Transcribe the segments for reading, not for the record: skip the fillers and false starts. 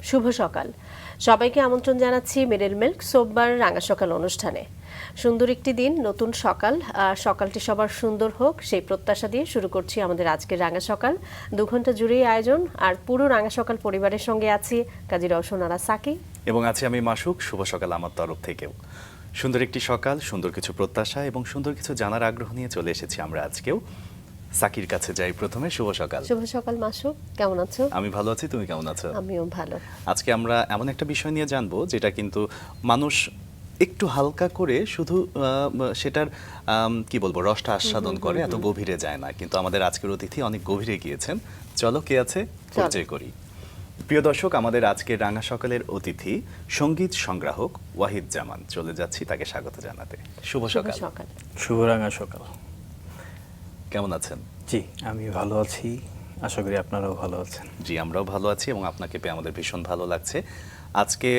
শুভ সকাল। সবাইকে আমন্ত্রণ জানাচ্ছি মেরিল মিল্ক সোববার রাঙা সকাল অনুষ্ঠানে। সুন্দর একটি দিন, নতুন সকাল, সকালটি সবার সুন্দর হোক সেই প্রত্যাশা দিয়ে শুরু করছি আমাদের আজকের রাঙা সকাল। 2 ঘন্টা জুড়েই আয়োজন, আর পুরো রাঙা সকাল পরিবারের সঙ্গে আছি কাজী রওশন আরা সাকি এবং আছি আমি মাসুক। শুভ সকাল আমার তরফ থেকেও। সুন্দর একটি সকাল, সুন্দর কিছু প্রত্যাশা এবং সুন্দর কিছু জানার আগ্রহ নিয়ে চলে এসেছি আমরা আজকেও। সাকির কাছে যাই প্রথমে। শুভ সকাল। শুভ সকাল মাসুক, কেমন আছো? আমি ভালো আছি, তুমি কেমন আছো? আমিও ভালো। আজকে আমরা এমন একটা বিষয় নিয়ে জানবো যেটা কিন্তু মানুষ একটু হালকা করে শুধু সেটার কি বলবো রসটা আস্বাদন করে, এত গভীরে যায় না। কিন্তু আমাদের আজকের অতিথি অনেক গভীরে গিয়েছেন। চলো কে আছে পরিচয় করি। প্রিয় দর্শক, আমাদের আজকের রাঙা সকালের অতিথি সঙ্গীত সংগ্রাহক ওয়াহিদ জামান। চলে যাচ্ছি তাকে স্বাগত জানাতে। শুভ সকাল। শুভ রাঙা সকাল। কেমন আছেন? জি, আমি ভালো আছি, আশা করি আপনারাও ভালো আছেন। জি, আমরাও ভালো আছি এবং আপনাকে পেয়ে আমাদের ভীষণ ভালো লাগছে। আজকে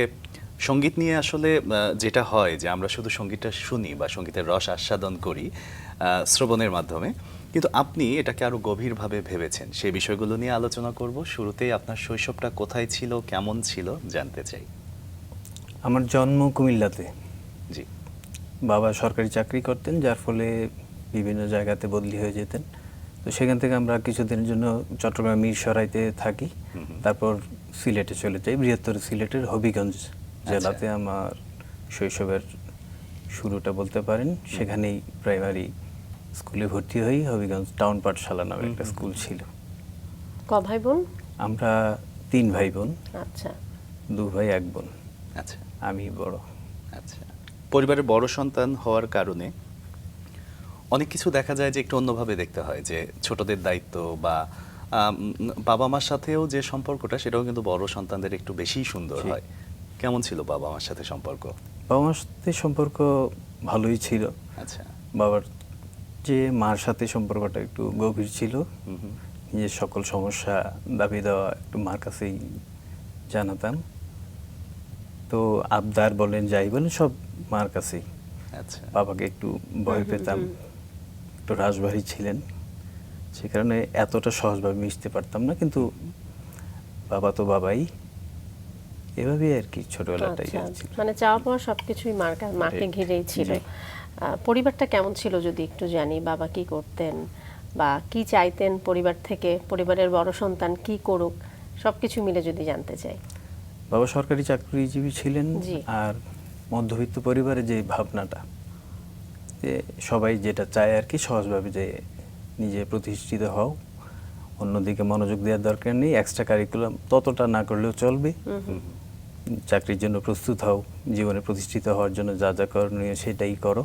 সঙ্গীত নিয়ে আসলে যেটা হয় যে আমরা শুধু সঙ্গীতটা শুনি বা সঙ্গীতের রস আস্বাদন করি শ্রবণের মাধ্যমে, কিন্তু আপনি এটাকে আরো গভীরভাবে ভেবেছেন। সেই বিষয়গুলো নিয়ে আলোচনা করব। শুরুতেই আপনার শৈশবটা কোথায় ছিল, কেমন ছিল জানতে চাই। আমার জন্ম কুমিল্লাতে। জি। বাবা সরকারি চাকরি করতেন, যার ফলে বিভিন্ন জায়গাতে বদলি হয়ে যেতেন। তো সেখান থেকে আমরা কিছুদিনের জন্য চট্টগ্রাম মিরসরাইতে থাকি, তারপর সিলেটে চলে যাই। বৃহত্তর সিলেটের হবিগঞ্জ জেলাতে আমার শৈশবের শুরুটা বলতে পারেন। সেখানেই প্রাইমারি স্কুলে ভর্তি হই। হবিগঞ্জ টাউন পাঠশালা নামে একটা স্কুল ছিল। ক ভাই বোন? আমরা 3 ভাই বোন। আচ্ছা। 2 ভাই 1 বোন। আচ্ছা। আমি বড়। আচ্ছা। পরিবারের বড় সন্তান হওয়ার কারণে অনেক কিছু দেখা যায় যে একটু অন্যভাবে দেখতে হয়, যে ছোটদের দায়িত্ব বা বাবা মার সাথেও যে সম্পর্কটা, সেটাও কিন্তু বড় সন্তানদের একটু বেশি সুন্দর হয়। কেমন ছিল বাবা মার সাথে সম্পর্ক? বাবা মার সাথে সম্পর্ক ভালোই ছিল। আচ্ছা। বাবার যে মার সাথে সম্পর্কটা একটু গভীর ছিল। নিজের সকল সমস্যা দাবি দেওয়া একটু মার কাছেই জানাতাম। তো আবদার বলেন যাই বলেন সব মার কাছেই। আচ্ছা। বাবাকে একটু ভয় পেতাম, একটু রাশভারী ছিলেন, সে কারণে এতটা সহজভাবে মিশতে পারতাম না। কিন্তু বাবা তো বাবাই, এভাবেই আর কি ছোটবেলাটাই। মানে চাওয়া পাওয়া সবকিছুই মাকে ঘিরেই ছিল। পরিবারটা কেমন ছিল যদি একটু জানি? বাবা কি করতেন বা কি চাইতেন পরিবার থেকে, পরিবারের বড় সন্তান কি করুক, সবকিছু মিলে যদি জানতে চাই। বাবা সরকারি চাকরিজীবী ছিলেন। আর মধ্যবিত্ত পরিবারে যে ভাবনাটা, যে সবাই যেটা চায় আর কি সহজভাবে, যে নিজে প্রতিষ্ঠিত হও, অন্যদিকে মনোযোগ দেওয়ার দরকার নেই, এক্সট্রা কারিকুলাম ততটা না করলেও চলবে, চাকরির জন্য প্রস্তুত হও, জীবনে প্রতিষ্ঠিত হওয়ার জন্য যা যা করণীয় সেটাই করো,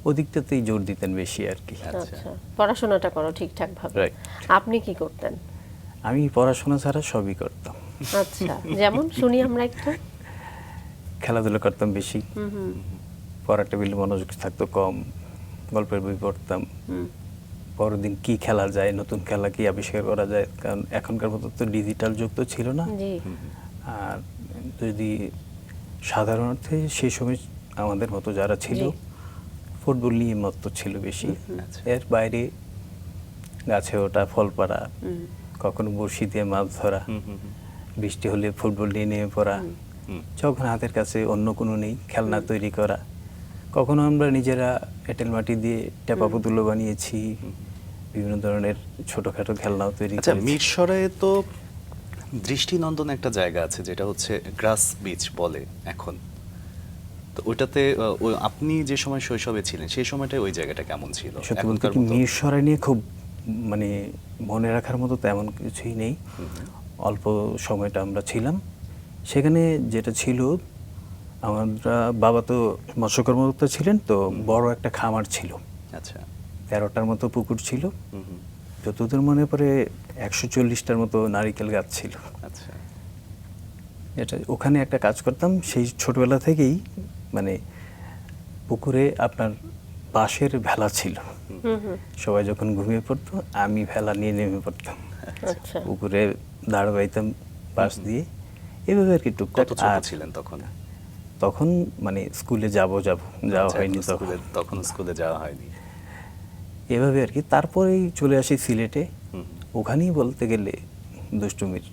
ওদিকটাতেই জোর দিতেন বেশি আর কি। আচ্ছা, পড়াশোনাটা করো ঠিকঠাক ভাবে। আপনি কি করতেন? আমি পড়াশোনা ছাড়া সবই করতাম। আচ্ছা, যেমন শুনি আমরা একটু। খেলাধুলা করতাম বেশি, পড়ার টেবিলে মনোযোগ থাকতো কম, গল্পের বই পড়তাম, পরদিন কি খেলা যায়, নতুন খেলা কি আবিষ্কার করা যায়, কারণ এখনকার মতো তো ডিজিটাল যুগ তো ছিল না। আর যদি সাধারণ অর্থে সেই সময় আমাদের মতো যারা ছিল ফুটবল নিয়ে মত ছিল বেশি। এর বাইরে গাছে ওঠা, ফল পাড়া, কখনো বড়শি দিয়ে মাছ ধরা, বৃষ্টি হলে ফুটবল নিয়ে নেমে পড়া, যখন হাতের কাছে অন্য কোনো নেই খেলনা তৈরি করা, কখনো আমরা নিজেরা এঁটেল মাটি দিয়ে টেপা পুতুলো বানিয়েছি, বিভিন্ন ধরনের ছোটখাটো খেলনাও তৈরি করেছি। মিরসরাইয়ে তো দৃষ্টিনন্দন একটা জায়গা আছে যেটা হচ্ছে গ্রাস বিচ বলে এখন। তো ওইটাতে আপনি যে সময় শৈশবে ছিলেন সেই সময়টায় ওই জায়গাটা কেমন ছিল? সত্যি বলতে কি মিরসরাই নিয়ে খুব মানে মনে রাখার মতো তেমন কিছুই নেই। অল্প সময়টা আমরা ছিলাম সেখানে। যেটা ছিল, আমরা বাবা তো মৎস্য কর্মকর্তা ছিলেন, তো বড় একটা খামার ছিল। আচ্ছা। 13টার মতো পুকুর ছিল, যতদূর মনে পড়ে 140টার মতো নারিকেল গাছ ছিল। আচ্ছা। এটা ওখানে একটা কাজ করতাম সেই ছোটবেলা থেকেই, মানে পুকুরে আপনার বাঁশের ভেলা ছিল। সবাই যখন ঘুমিয়ে পড়তো আমি ভেলা নিয়ে নেমে পড়তাম, পুকুরে দাঁড় বাইতাম বাঁশ দিয়ে, এভাবে আর কি টুকটাক। ছিলেন তখন? তখন মানে স্কুলে যাওয়া হয়নি, তখন স্কুলে যাওয়া হয়নি, এভাবে আর কি। তারপরেই চলে আসি সিলেটে। ওখানেই বলতে গেলে দুষ্টুমির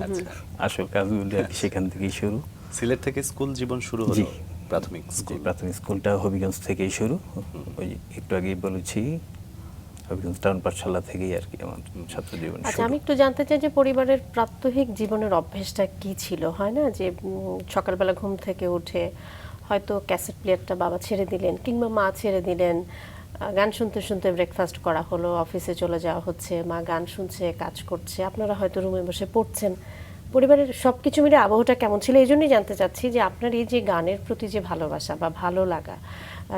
আচ্ছা, আসল কাজগুলো আর কি সেখান থেকেই শুরু। সিলেট থেকে স্কুল জীবন শুরু জি। হলো, প্রাথমিক যে স্কুল। প্রাথমিক স্কুলটা হবিগঞ্জ থেকেই শুরু, ওই একটু আগেই বলেছি হবিগঞ্জ টাউন পাঠশালা থেকেই আর কি আমার ছাত্র জীবন আচ্ছা, শুরু। আমি একটু জানতে চাই যে পরিবারের প্রাত্যহিক জীবনের অভ্যেসটা কি ছিল? হয় না যে সকালবেলা ঘুম থেকে উঠে হয়তো ক্যাসেট প্লেয়ারটা বাবা ছেড়ে দিলেন কিংবা মা ছেড়ে দিলেন, গান শুনতে শুনতে ব্রেকফাস্ট করা হলো, অফিসে চলে যাওয়া হচ্ছে, মা গান শুনছে, কাজ করছে, আপনারা হয়তো রুমে বসে পড়ছেন। পরিবারের সব কিছু মিলে আবহটা কেমন ছিল? এই জন্যই জানতে চাচ্ছি যে আপনার এই যে গানের প্রতি যে ভালোবাসা বা ভালো লাগা,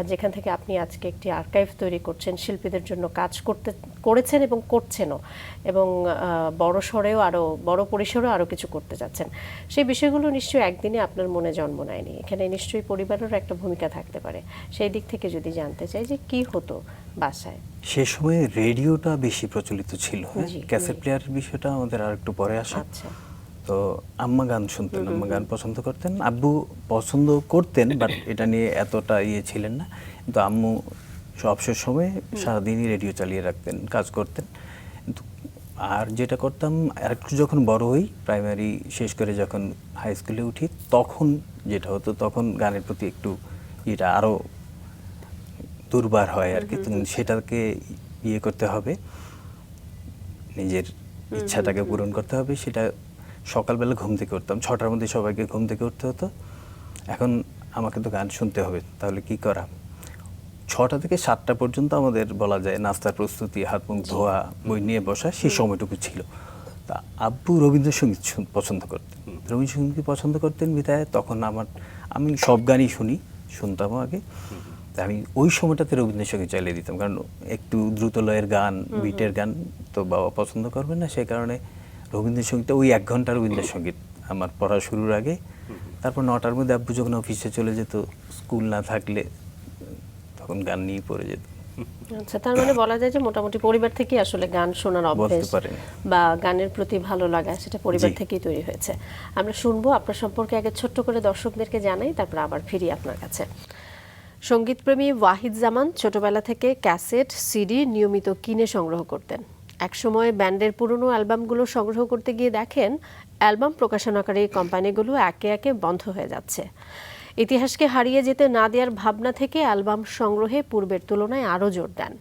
যেখান থেকে আপনি আজকে একটি আর্কাইভ তৈরি করছেন, শিল্পীদের জন্য কাজ করেছেন এবং করছেনও, এবং বড় সরেও আরও বড় পরিসরেও আরও কিছু করতে যাচ্ছেন, সেই বিষয়গুলো নিশ্চয়ই একদিনে আপনার মনে জন্ম নেয়নি। এখানে নিশ্চয়ই পরিবারেরও একটা ভূমিকা থাকতে পারে। সেই দিক থেকে যদি জানতে চাই যে কি হতো বাসায়। সে সময় রেডিওটা বেশি প্রচলিত ছিল, হ্যাঁ, জি, ক্যাসেট প্লেয়ারের বিষয়টা আমাদের আর একটু পরে আসে। আচ্ছা, তো আম্মা গান শুনতেন, আম্মা গান পছন্দ করতেন, আব্বু পছন্দ করতেন বাট এটা নিয়ে এতটা ছিলেন না। কিন্তু আম্মু অবসর সময় সারাদিনই রেডিও চালিয়ে রাখতেন, কাজ করতেন। কিন্তু আর যেটা করতাম আর একটু যখন বড় হই, প্রাইমারি শেষ করে যখন হাই স্কুলে উঠি, তখন যেটা হতো, তখন গানের প্রতি একটু এটা আরও দুর্বার হয় আর কি। সেটাকে করতে হবে, নিজের ইচ্ছাটাকে পূরণ করতে হবে। সেটা সকালবেলা ঘুম থেকে উঠতাম, 6টার মধ্যে সবাইকে ঘুম থেকে উঠতে হতো। এখন আমাকে তো গান শুনতে হবে, তাহলে কি করা? 6টা থেকে 7টা পর্যন্ত আমাদের বলা যায় নাস্তার প্রস্তুতি, হাত মুখ ধোয়া, বই নিয়ে বসা, সেই সময়টুকু ছিল। তা আব্বু রবীন্দ্রসঙ্গীত পছন্দ করতেন, রবীন্দ্রসঙ্গীত পছন্দ করতেন বিধায় তখন আমি সব গানই শুনতাম আগে। তা আমি ওই সময়টাতে রবীন্দ্রসঙ্গীত চালিয়ে দিতাম, কারণ একটু দ্রুত লয়ের গান, বিটের গান তো বাবা পছন্দ করবেন না, সেই কারণে রবীন্দ্রসঙ্গীতটা ওই 1 ঘন্টা রবীন্দ্রসঙ্গীত আমার পড়া শুরুর আগে। তারপর 9টার মধ্যে আব্বু যখন অফিসে চলে যেত, স্কুল না থাকলে তখন গান নিয়ে পড়ে যেত। আচ্ছা, তার মানে বলা যায় যে মোটামুটি পরিবার থেকেই আসলে গান শোনার অভ্যেস বা গানের প্রতি ভালো লাগা সেটা পরিবার থেকেই তৈরি হয়েছে। আমরা শুনবো আপনার সম্পর্কে আগে ছোট্ট করে দর্শকদেরকে জানাই, তারপর আবার ফিরি আপনার কাছে। সঙ্গীতপ্রেমী ওয়াহিদ জামান ছোটবেলা থেকে ক্যাসেট, সিডি নিয়মিত কিনে সংগ্রহ করতেন। একসময় ব্যান্ডের পুরনো অ্যালবামগুলো সংগ্রহ করতে গিয়ে দেখেন অ্যালবাম প্রকাশনাকারী কোম্পানিগুলো একে একে বন্ধ হয়ে যাচ্ছে। ইতিহাসকে হারিয়ে যেতে না দেওয়ার ভাবনা থেকে অ্যালবাম সংগ্রহে পূর্বের তুলনায় আরও জোর দেন।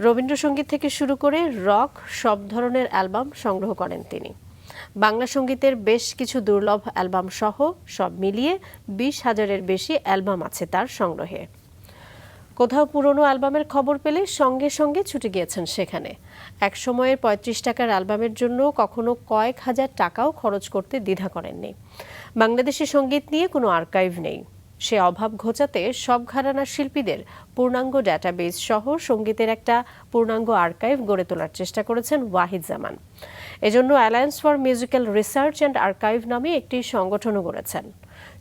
রবীন্দ্রসঙ্গীত থেকে শুরু করে রক সব ধরনের অ্যালবাম সংগ্রহ করেন তিনি। বাংলা সঙ্গীতের বেশ কিছু দুর্লভ অ্যালবাম সহ সব মিলিয়ে 20,000-এর বেশি অ্যালবাম আছে তার সংগ্রহে। কোথাও পুরনো অ্যালবামের খবর পেলে সঙ্গে সঙ্গে ছুটে গিয়েছেন সেখানে। এক সময়ের 35 টাকার অ্যালবামের জন্য কখনো কয়েক হাজার টাকাও খরচ করতে দ্বিধা করেননি। বাংলাদেশি সঙ্গীত নিয়ে কোনো আর্কাইভ নেই, সে অভাব ঘোচাতে সব ঘরানার শিল্পীদের পূর্ণাঙ্গ ডেটাবেজ সহ সঙ্গীতের একটা পূর্ণাঙ্গ আর্কাইভ গড়ে তোলার চেষ্টা করেছেন ওয়াহিদ জামান। এজন্য alliance for musical research and archive নামে একটি সংগঠনও গড়েছেন।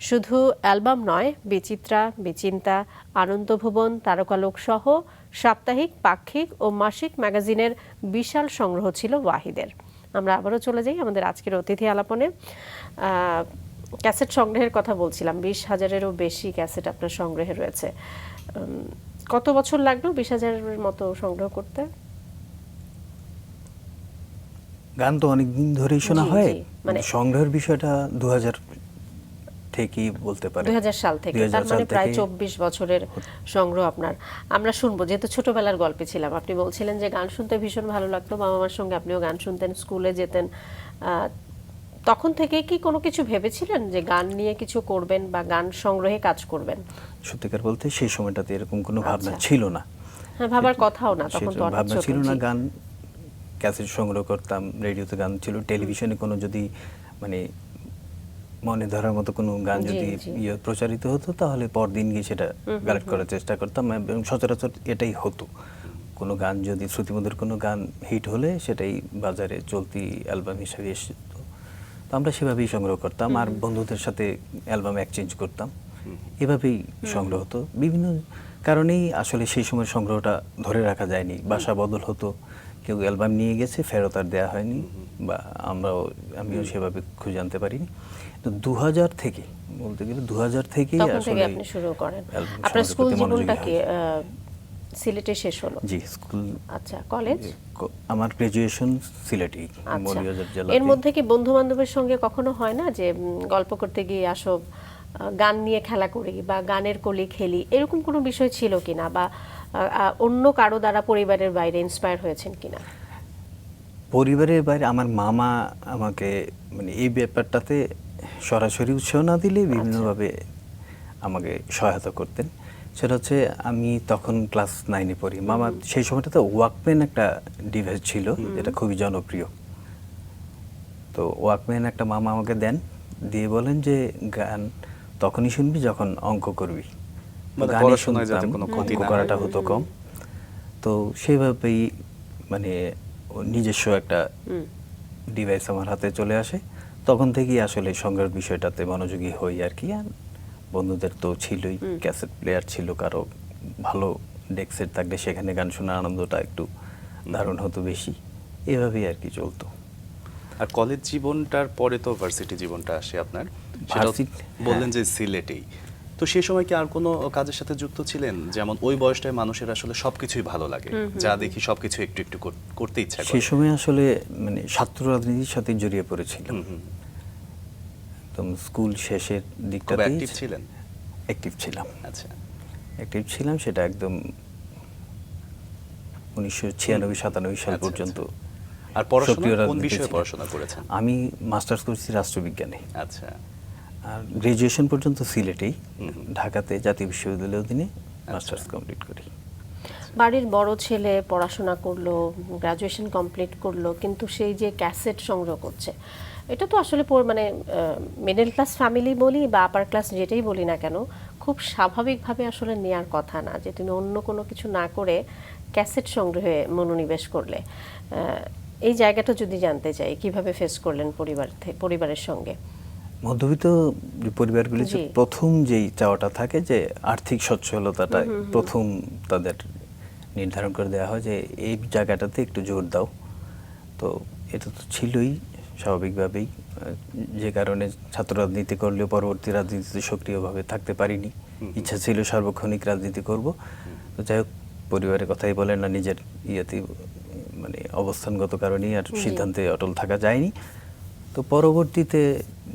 শুধু অ্যালবাম নয়, বিচিত্রা, বিচিন্তা, আনন্দভুবন, তারকালোক সহ সাপ্তাহিক, পাক্ষিক ও মাসিক ম্যাগাজিনের বিশাল সংগ্রহ ছিল ওয়াহিদের। আমরা আবারও চলে যাই আমাদের আজকের অতিথি আলাপনে। ক্যাসেট সংগ্রহের কথা বলছিলাম, 20,000-এরও বেশি ক্যাসেট আপনার সংগ্রহে রয়েছে। কত বছর লাগলো 20,000-এর মতো সংগ্রহ করতে? গান তো অনেক দিন ধরেই শোনা হয়, মানে সংগ্রহের বিষয়টা 2000 থেকেই বলতে পারে, 2000 সাল থেকে, তার মানে প্রায় 24 বছরের সংগ্রহ আপনার। আমরা শুনবো, যেহেতু ছোটবেলার গল্পে ছিলাম, আপনি বলছিলেন যে গান শুনতে ভীষণ ভালো লাগতো, বাবা মার সঙ্গে আপনিও গান শুনতেন, স্কুলে যেতেন। তখন থেকে কি কোনো কিছু ভেবেছিলেন যে গান নিয়ে কিছু করবেন বা গান সংগ্রহে কাজ করবেন? সত্যিকার বলতে সেই সময়টাতে এরকম কোনো ভাবনা ছিল না। হ্যাঁ, ভাবার কথাও না, তখন তো ভাবনা ছিল না। গান ক্যাসেট সংগ্রহ করতাম, রেডিওতে গান ছিল, টেলিভিশনে কোনো যদি মানে মনে ধরার মতো কোনো গান যদি প্রচারিত হতো তাহলে পরদিন গিয়ে সেটা কালেক্ট করার চেষ্টা করতাম, এবং সচরাচর এটাই হতো। কোনো গান যদি শ্রুতিমধুর কোনো গান হিট হলে সেটাই বাজারে চলতি অ্যালবাম হিসেবে এসেছে। তো আমরা সেভাবেই সংগ্রহ করতাম, আর বন্ধুদের সাথে অ্যালবাম এক্সচেঞ্জ করতাম, এভাবেই সংগ্রহ হতো। বিভিন্ন কারণেই আসলে সেই সময় সংগ্রহটা ধরে রাখা যায়নি, বাসা বদল হতো, কেউ অ্যালবাম নিয়ে গেছে, ফেরত আর দেওয়া হয়নি, বা আমিও সেভাবে খুঁজে আনতে পারিনি। তো 2000 থেকে বলতে গেলে 2000 থেকেই আসলে আপনি শুরু করেন। আপনার স্কুল জীবনটা কি সিলেটে শেষ হলো। জি, স্কুল। আচ্ছা, কলেজ? আমার গ্রাজুয়েশন সিলেটেই, আচ্ছা, মৌলভীবাজার জেলা। এর মধ্যে কি বন্ধু বান্ধবের সঙ্গে কখনো হয় না যে গল্প করতে গিয়ে আসো গান নিয়ে খেলা করি বা গানের কলি খেলি, এরকম কোনো বিষয় ছিল কিনা, বা অন্য কারো দ্বারা পরিবারের বাইরে ইন্সপায়ার হয়েছেন কিনা? পরিবারের বাইরে আমার মামা আমাকে মানে এই ব্যাপারটাতে সরাসরি উৎসাহ না দিলে বিভিন্নভাবে আমাকে সহায়তা করতেন। সেটা হচ্ছে, আমি তখন ক্লাস 9-এ পড়ি। মামা সেই সময়টাতে ওয়াকম্যান একটা ডিভাইস ছিল যেটা খুবই জনপ্রিয়। তো ওয়াকম্যান একটা মামা আমাকে দেন, দিয়ে বলেন যে গান তখনই শুনবি যখন অঙ্ক করবি। মানে গানই পড়াশোনায় যাতে শুনতাম, কোনো ক্ষতি অঙ্ক না করাটা হয়। হতো কম। তো সেভাবেই মানে নিজস্ব একটা ডিভাইস আমার হাতে চলে আসে। তখন থেকেই আসলে সংগ্রহের বিষয়টাতে মনোযোগী হই আর কি। আর বন্ধুদের তো ছিলই, ক্যাসেট প্লেয়ার ছিল, কারো ভালো ডেক সেট থাকলে সেখানে গান শোনার আনন্দটা একটু দারুণ হতো বেশি। এভাবেই আর কি চলতো। আর কলেজ জীবনটার পরে তো ভার্সিটি জীবনটা আসে আপনার, সেটা বললেন যে সিলেটেই। তো সেই সময় কি আর কোনো কাজের সাথে যুক্ত ছিলেন? যেমন ওই বয়সটায় মানুষের আসলে সবকিছুই ভালো লাগে, যা দেখি সবকিছু একটু একটু করতে ইচ্ছা করে। সেই সময় আসলে মানে ছাত্র রাজনীতির সাথে জড়িয়ে পড়েছিলাম। একদম স্কুল শেষের খুব দিকটাতেই অ্যাক্টিভ ছিলেন? অ্যাক্টিভ ছিলাম। আচ্ছা, অ্যাক্টিভ ছিলাম, সেটা একদম 1996-97 সাল আচ্ছা, পর্যন্ত। আর পড়াশোনা সক্রিয় কোন রাজনীতিতে বিষয়ে ছিলাম। পড়াশোনা করেছেন? আমি মাস্টার্স করছি রাষ্ট্রবিজ্ঞানে। আচ্ছা, আর গ্রাজুয়েশন পর্যন্ত সিলেটেই, ঢাকাতে জাতীয় বিশ্ববিদ্যালয়ের অধীনে মাস্টার্স কমপ্লিট করি। বাড়ির বড় ছেলে পড়াশোনা করলো, গ্রাজুয়েশন কমপ্লিট করলো, কিন্তু সেই যে ক্যাসেট সংগ্রহ করছে, এটা তো আসলে মানে মিডল ক্লাস ফ্যামিলি বলি বা আপার ক্লাস যেটাই বলি না কেন, খুব স্বাভাবিকভাবে আসলে নেয়ার কথা না যে তুমি অন্য কোনো কিছু না করে ক্যাসেট সংগ্রহে মনোনিবেশ করলে। এই জায়গাটা যদি জানতে চাই, কিভাবে ফেস করলেন পরিবারের সঙ্গে? মধ্যবিত্ত পরিবারগুলিতে জি। প্রথম যেই চাওয়াটা থাকে যে আর্থিক সচ্ছলতাটা প্রথম তাদের নির্ধারণ করে দেওয়া হয় যে এই জায়গাটাতে একটু জোর দাও। তো এটা তো ছিলই স্বাভাবিকভাবেই, যে কারণে ছাত্র রাজনীতি করলেও পরবর্তী রাজনীতিতে সক্রিয়ভাবে থাকতে পারিনি। ইচ্ছা ছিল সার্বক্ষণিক রাজনীতি করব। তো যাই হোক, পরিবারের কথাই বলেন না, নিজের ইয়েতে মানে অবস্থানগত কারণেই আর সিদ্ধান্তে অটল থাকা যায়নি। তো পরবর্তীতে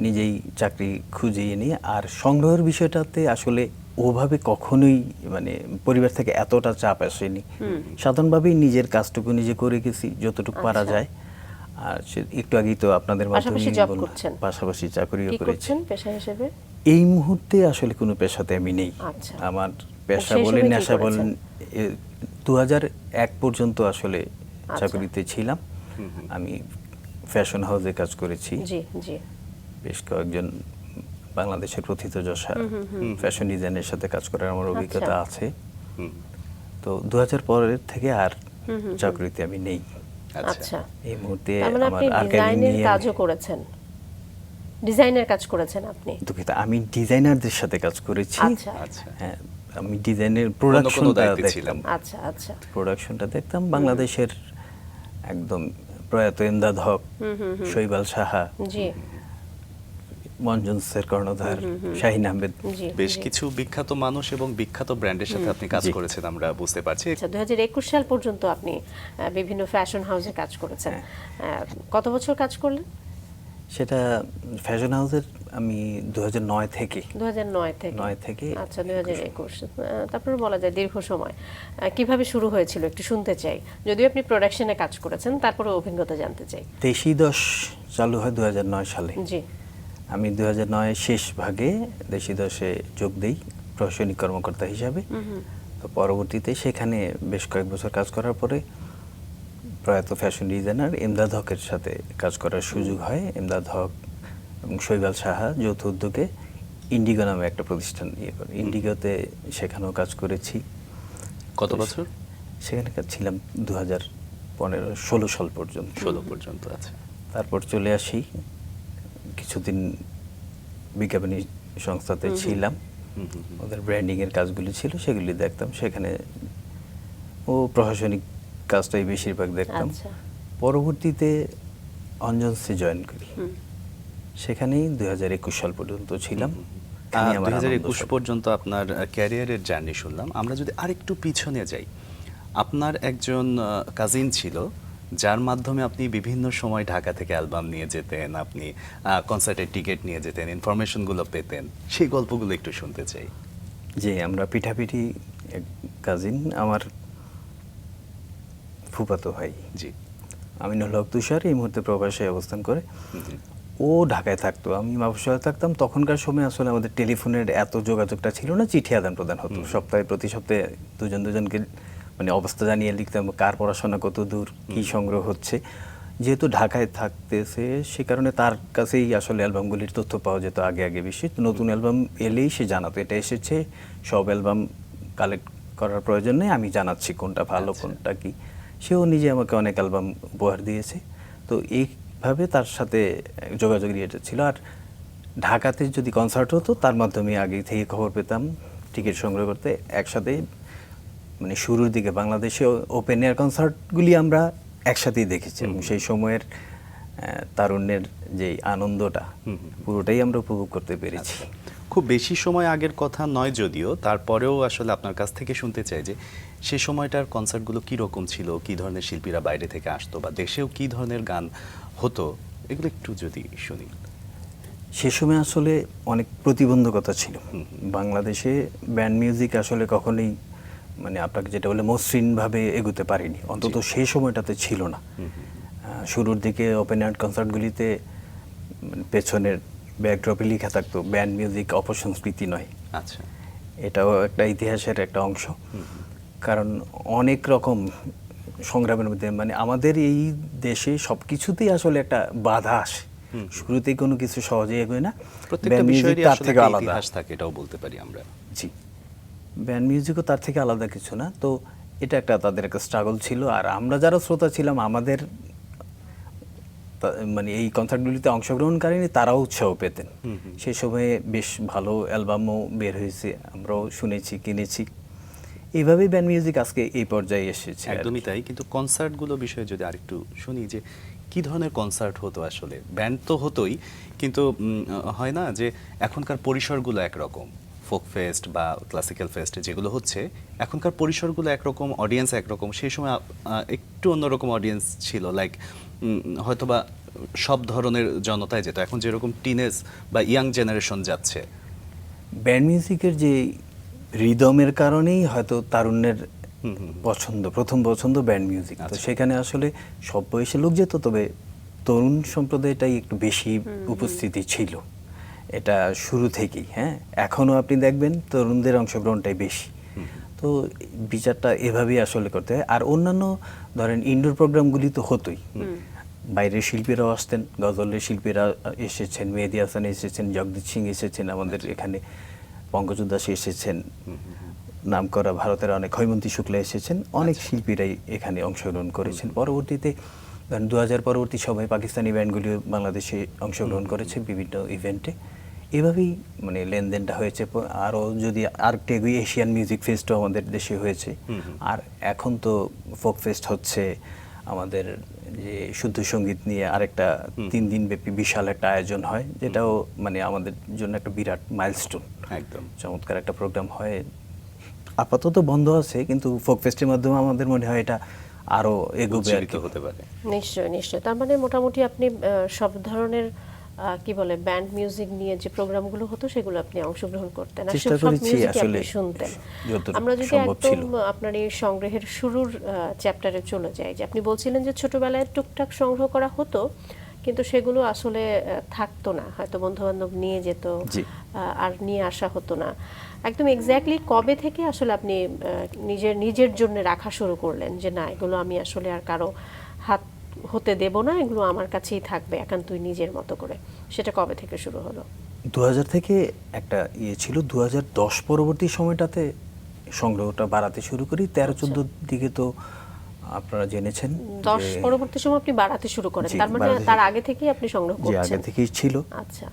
নিজেই চাকরি খুঁজিয়ে নিয়ে, আর সংগ্রহের বিষয়টাতে আসলে ওভাবে কখনোই মানে পরিবার থেকে এতটা চাপ আসেনি। সাধারণভাবেই নিজের কাজটুকু নিজে করে গেছি যতটুকু পারা যায়। আর একটু আগেই তো আপনাদের মাধ্যমে পাশাপাশি জব করছেন? পাশাপাশি চাকরিও কি করেছি। করছেন পেশা হিসেবে? এই মুহূর্তে আসলে কোনো পেশাতে আমি নেই। আচ্ছা। আমার পেশা সেই বলেন, সময় কি নেশা বলেন, করেছেন? 2001 পর্যন্ত আসলে চাকরিতে ছিলাম। আমি ফ্যাশন হাউসে কাজ করেছি। জি জি। বেশ কয়েকজন বাংলাদেশের প্রথিতযশা ফ্যাশন ডিজাইনের সাথে কাজ করার আমার অভিজ্ঞতা আছে। তো 2000 পরের থেকে আর চাকরিতে আমি নেই। আচ্ছা, এই মুহূর্তে তার মানে আমার আপনি আর্কাইভিং ডিজাইনের নিয়ে কাজও করেছেন? ডিজাইনের কাজ করেছেন আপনি? দুঃখিত, আমি ডিজাইনারদের সাথে কাজ করেছি। আচ্ছা আচ্ছা। হ্যাঁ, আমি ডিজাইনের কোনো প্রোডাকশনটা দায়িত্বে দেখতাম। ছিলেন? আচ্ছা আচ্ছা। প্রোডাকশনটা দেখতাম। বাংলাদেশের একদম প্রয়াত এমদাদ হক, শৈবাল সাহা, জি মঞ্জুসের কর্ণধার, শাহিন আহমেদ, জি। বেশ কিছু বিখ্যাত মানুষ এবং বিখ্যাত ব্র্যান্ডের সাথে আপনি কাজ জি। করেছেন, আমরা বুঝতে পারছি। আচ্ছা, 2021 সাল পর্যন্ত আপনি বিভিন্ন ফ্যাশন হাউসে কাজ করেছেন। কত বছর কাজ করলেন? সেটা ফ্যাশন হাউসের আমি 2009 থেকে 2009 থেকে। 9 থেকে আচ্ছা, 2021। তারপরে বলা যায় দীর্ঘ সময়। কিভাবে শুরু হয়েছিল একটু শুনতে চাই, যদিও আপনি প্রোডাকশনে কাজ করেছেন, তারপরে অভিজ্ঞতা জানতে চাই। দেশি দশ চালু হয় 2009 সালে। জি। আমি 2009 শেষ ভাগে দেশি দশে যোগ দেই প্রশাসনিক কর্মকর্তা হিসাবে। তো পরবর্তীতে সেখানে বেশ কয়েক বছর কাজ করার পরে প্রয়াত ফ্যাশন ডিজাইনার এমদাদ হকের সাথে কাজ করার সুযোগ হয়। এমদাদ হক এবং শৈবাল সাহা যৌথ উদ্যোগে ইন্ডিগো নামে একটা প্রতিষ্ঠান ইয়ে করে, ইন্ডিগোতে সেখানেও কাজ করেছি। কত বছর? সেখানে কাজ ছিলাম 2015-16 সাল পর্যন্ত। 16 পর্যন্ত। আচ্ছা। তারপর চলে আসি, কিছুদিন বিজ্ঞাপনী সংস্থাতে ছিলাম। ওদের ব্র্যান্ডিং এর কাজগুলি ছিল, সেগুলি দেখতাম। সেখানে ও প্রশাসনিক কাজটাই বেশিরভাগ দেখতাম। আচ্ছা। পরবর্তীতে অঞ্জনসে জয়েন করি। সেখানেই 2021 সাল পর্যন্ত ছিলাম। এখানেই আমার আনন্দ 2021 সব। পর্যন্ত আপনার ক্যারিয়ারের জার্নি শুনলাম। আমরা যদি আরেকটু পিছনে যাই, আপনার একজন কাজিন ছিল যার মাধ্যমে আপনি বিভিন্ন সময় ঢাকা থেকে অ্যালবাম নিয়ে যেতেন, আপনি কনসার্টের টিকিট নিয়ে যেতেন, ইনফরমেশনগুলো পেতেন, সেই গল্পগুলো একটু শুনতে চাই। যে আমরা পিঠাপিঠি কাজিন, আমার ফুফাতো ভাই জি। আমিনুল হক তুষার এই মুহূর্তে প্রবাসে অবস্থান করে। ও ঢাকায় থাকতো, আমি মফস্বলে থাকতাম। তখনকার সময় আসলে আমাদের টেলিফোনের এত যোগাযোগটা ছিল না, চিঠি আদান প্রদান হতো। সপ্তাহে প্রতি সপ্তাহে দুজনকে মানে অবস্থা জানিয়ে লিখতাম কার পড়াশোনা কত দূর, কি সংগ্রহ হচ্ছে। যেহেতু ঢাকায় থাকতেছে সে কারণে তার কাছেই আসলে অ্যালবামগুলির তথ্য পাওয়া যেত আগে আগে বেশি। নতুন অ্যালবাম এলেই সে জানাতো এটা এসেছে, সব অ্যালবাম কালেক্ট করার প্রয়োজন নেই, আমি জানাচ্ছি কোনটা ভালো কোনটা কি। সেও নিজে আমাকে অনেক অ্যালবাম উপহার দিয়েছে। তো এইভাবে তার সাথে যোগাযোগ রিলেটেড ছিল। আর ঢাকাতে যদি কনসার্ট হতো তার মাধ্যমে আগে থেকে খবর পেতাম, টিকিট সংগ্রহ করতে একসাথে। মানে শুরুর দিকে বাংলাদেশে ওপেন এয়ার কনসার্টগুলি আমরা একসাথেই দেখেছি এবং সেই সময়ের তারুণ্যের যে আনন্দটা পুরোটাই আমরা উপভোগ করতে পেরেছি। খুব বেশি সময় আগের কথা নয় যদিও, তারপরেও আসলে আপনার কাছ থেকে শুনতে চাই যে সে সময়টার কনসার্টগুলো কী রকম ছিল, কী ধরনের শিল্পীরা বাইরে থেকে আসতো বা দেশেও কী ধরনের গান হতো, এগুলো একটু যদি শুনি। সে সময় আসলে অনেক প্রতিবন্ধকতা ছিল। বাংলাদেশে ব্যান্ড মিউজিক আসলে কখনোই মানে আপনাকে যেটা বলে মসৃণভাবে এগোতে পারেনি, অন্তত সেই সময়টাতে ছিল না। শুরুর দিকে ওপেন এয়ার কনসার্টগুলিতে পেছনের ব্যাকড্রপে লেখা থাকতো ব্যান্ড মিউজিক অপসংস্কৃতি নয়। আচ্ছা, এটাও একটা ইতিহাসের একটা অংশ। কারণ অনেক রকম সংগ্রামের মধ্যে মানে আমাদের এই দেশে সব কিছুতেই আসলে একটা বাধা আসে। শুরুতেই কোনো কিছু সহজে এগোয় না, প্রত্যেকটা বিষয়েরই তার আসলে থেকে একটা আলাদা। ইতিহাস থাকে, এটাও বলতে পারি আমরা। জি, ব্যান্ড মিউজিকও তার থেকে আলাদা কিছু না। তো এটা একটা তাদের একটা স্ট্রাগল ছিল। আর আমরা যারা শ্রোতা ছিলাম আমাদের মানে এই কনসার্টগুলিতে অংশগ্রহণকারী তারাও উৎসাহ পেতেন। সেই সময়ে বেশ ভালো অ্যালবামও বের হয়েছে, আমরাও শুনেছি, কিনেছি। এইভাবেই ব্যান্ড মিউজিক আজকে এই পর্যায়ে এসেছে। একদমই তাই। কিন্তু কনসার্টগুলো বিষয়ে যদি আরেকটু শুনি যে কি ধরনের কনসার্ট হতো আসলে। ব্যান্ড তো হতোই, কিন্তু হয় না যে এখনকার পরিসরগুলো একরকম, ফোক ফেস্ট বা ক্লাসিক্যাল ফেস্ট যেগুলো হচ্ছে এখনকার পরিসরগুলো একরকম, অডিয়েন্স একরকম। সেই সময় একটু অন্যরকম অডিয়েন্স ছিল, লাইক হয়তোবা সব ধরনের জনতায় যেত। এখন যেরকম টিনেজ বা ইয়াং জেনারেশন যাচ্ছে, ব্যান্ড মিউজিকের যে রিদমের কারণেই হয়তো তারুণ্যের পছন্দ, প্রথম পছন্দ ব্যান্ড মিউজিক। তো সেখানে আসলে সব বয়সের লোক যেত, তবে তরুণ সম্প্রদায়টাই একটু বেশি উপস্থিতি ছিল। এটা শুরু থেকেই। হ্যাঁ, এখনও আপনি দেখবেন তরুণদের অংশগ্রহণটাই বেশি। তো বিচারটা এভাবেই আসলে করতে হয়। আর অন্যান্য ধরেন ইনডোর প্রোগ্রামগুলি তো হতোই, বাইরের শিল্পীরাও আসতেন, গজলের শিল্পীরা এসেছেন, মেহেদী হাসান এসেছেন, জগদীশ সিং এসেছেন, আমাদের এখানে পঙ্কজ উদাস এসেছেন, নামকরা ভারতের অনেক, হৈমন্তী শুক্লা এসেছেন, অনেক শিল্পীরাই এখানে অংশগ্রহণ করেছেন। পরবর্তীতে 2000 পরবর্তী সময়ে পাকিস্তানি ব্যান্ডগুলিও বাংলাদেশে অংশগ্রহণ করেছে বিভিন্ন ইভেন্টে। এভাবেই মানে লেনদেনটা হয়েছে। আরও যদি আরেকটু এগিয়ে এশিয়ান মিউজিক ফেস্টও আমাদের দেশে হয়েছে। আর এখন তো ফোক ফেস্ট হচ্ছে আমাদের, যে শুদ্ধ সঙ্গীত নিয়ে আরেকটা 3 দিন ব্যাপী বিশাল একটা আয়োজন হয়, যেটাও মানে আমাদের জন্য একটা বিরাট মাইলস্টোন। একদম চমৎকার একটা প্রোগ্রাম হয়। আপাতত বন্ধ আছে, কিন্তু ফোক ফেস্টের মাধ্যমে আমাদের মনে হয় এটা আরো এগোবে আর কি। হতে পারে। নিশ্চয়ই নিশ্চয়ই। তার মানে মোটামুটি আপনি সব ধরনের কি বলে ব্যান্ড মিউজিক নিয়ে যে প্রোগ্রামগুলো হতো সেগুলো আপনি অংশগ্রহণ করতেন, আর চেষ্টা সব করেছি মিউজিক আসলে আপনি শুনতেন। যতটুকু আমরা যদি সম্ভব ছিল। একদম আপনার এই সংগ্রহের শুরুর চ্যাপ্টারে চলে যাই, যে আপনি বলছিলেন যে ছোটবেলায় টুকটাক সংগ্রহ করা হতো, কিন্তু সেগুলো আসলে থাকতো না, হয়তো বন্ধুবান্ধব নিয়ে যেত, আর নিয়ে আসা হতো না। একদম এক্স্যাক্টলি কবে থেকে আসলে আপনি নিজের জন্য রাখা শুরু করলেন যে না, এগুলো আমি আসলে আর কারো হাত হতে দেব না, এগুলো আমার কাছেই থাকবে একান্তই নিজের মতো করে, সেটা কবে থেকে শুরু হলো? 2000 থেকে একটা ইয়ে ছিল, 2010 পরবর্তী সময়টাতে সংগ্রহটা বাড়াতে শুরু করি। 13-14 দিকে তো আপনারা জেনেছেন 10 পরবর্তী সময় আপনি বাড়াতে শুরু করেন, তার মানে তার আগে থেকেই আপনি সংগ্রহ যে করছেন? আগে থেকেই ছিল, আচ্ছা,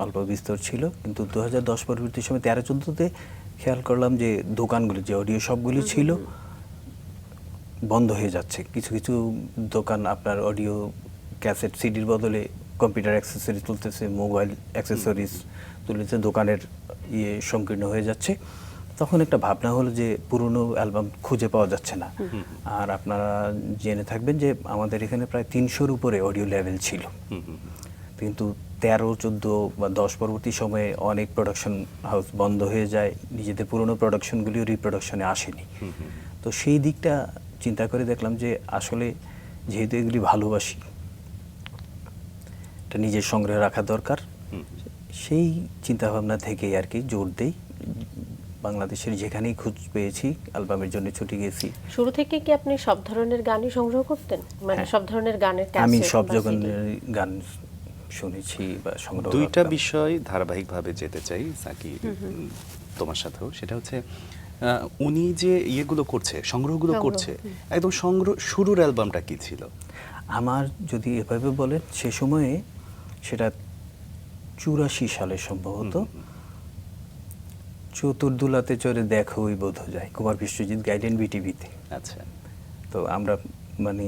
অল্প বিস্তর ছিল। কিন্তু 2010 পরবর্তী সময় 13-14তে খেয়াল করলাম যে দোকানগুলি, যে অডিও শপগুলি ছিল, বন্ধ হয়ে যাচ্ছে। কিছু কিছু দোকান আপনার অডিও ক্যাসেট সিডির বদলে কম্পিউটার অ্যাক্সেসরিজ তুলতেছে, মোবাইল অ্যাক্সেসরিজ তুলতেছে, দোকানের ইয়ে সংকীর্ণ হয়ে যাচ্ছে। তখন একটা ভাবনা হলো যে পুরনো অ্যালবাম খুঁজে পাওয়া যাচ্ছে না। আর আপনারা জেনে থাকবেন যে আমাদের এখানে প্রায় 300-র উপরে অডিও লেভেল ছিল, কিন্তু 13, 14 বা 10 পরবর্তী সময়ে অনেক প্রোডাকশন হাউস বন্ধ হয়ে যায়, নিজেদের পুরনো প্রোডাকশনগুলিও রিপ্রোডাকশনে আসেনি। তো সেই দিকটা চিন্তা করে দেখলাম যে আসলে যেহেতু এগুলি ভালোবাসি, এটা নিজের সংগ্রহে রাখা দরকার। সেই চিন্তাভাবনা থেকেই আর কি জোর দেই, বাংলাদেশের যেখানেই খোঁজ পেয়েছি অ্যালবামের জন্য ছুটে গেছি। শুরু থেকে কি আপনি সব ধরনের গানই সংগ্রহ করতেন, মানে হ্যাঁ। সব ধরনের গানের আমি ক্যাসেট সব বা ধরনের CD? গান শুনেছি বা সংগ্রহ দুইটা রাখতাম। বিষয় ধারাবাহিকভাবে যেতে চাই সাকি, তোমার সাথেও। সেটা হচ্ছে উনি যে ইয়েগুলো করছে, সংগ্রহগুলো সংগ্রহ, করছে, একদম সংগ্রহ শুরুর অ্যালবামটা কি ছিল? আমার যদি এভাবে বলেন, সে সময়ে সেটা 84 সালে সম্ভবত, চতুর্দুলাতে চড়ে দেখোই বোধ যায়, কুমার বিশ্বজিৎ গাইডেন বিটিভিতে। আচ্ছা, তো আমরা মানে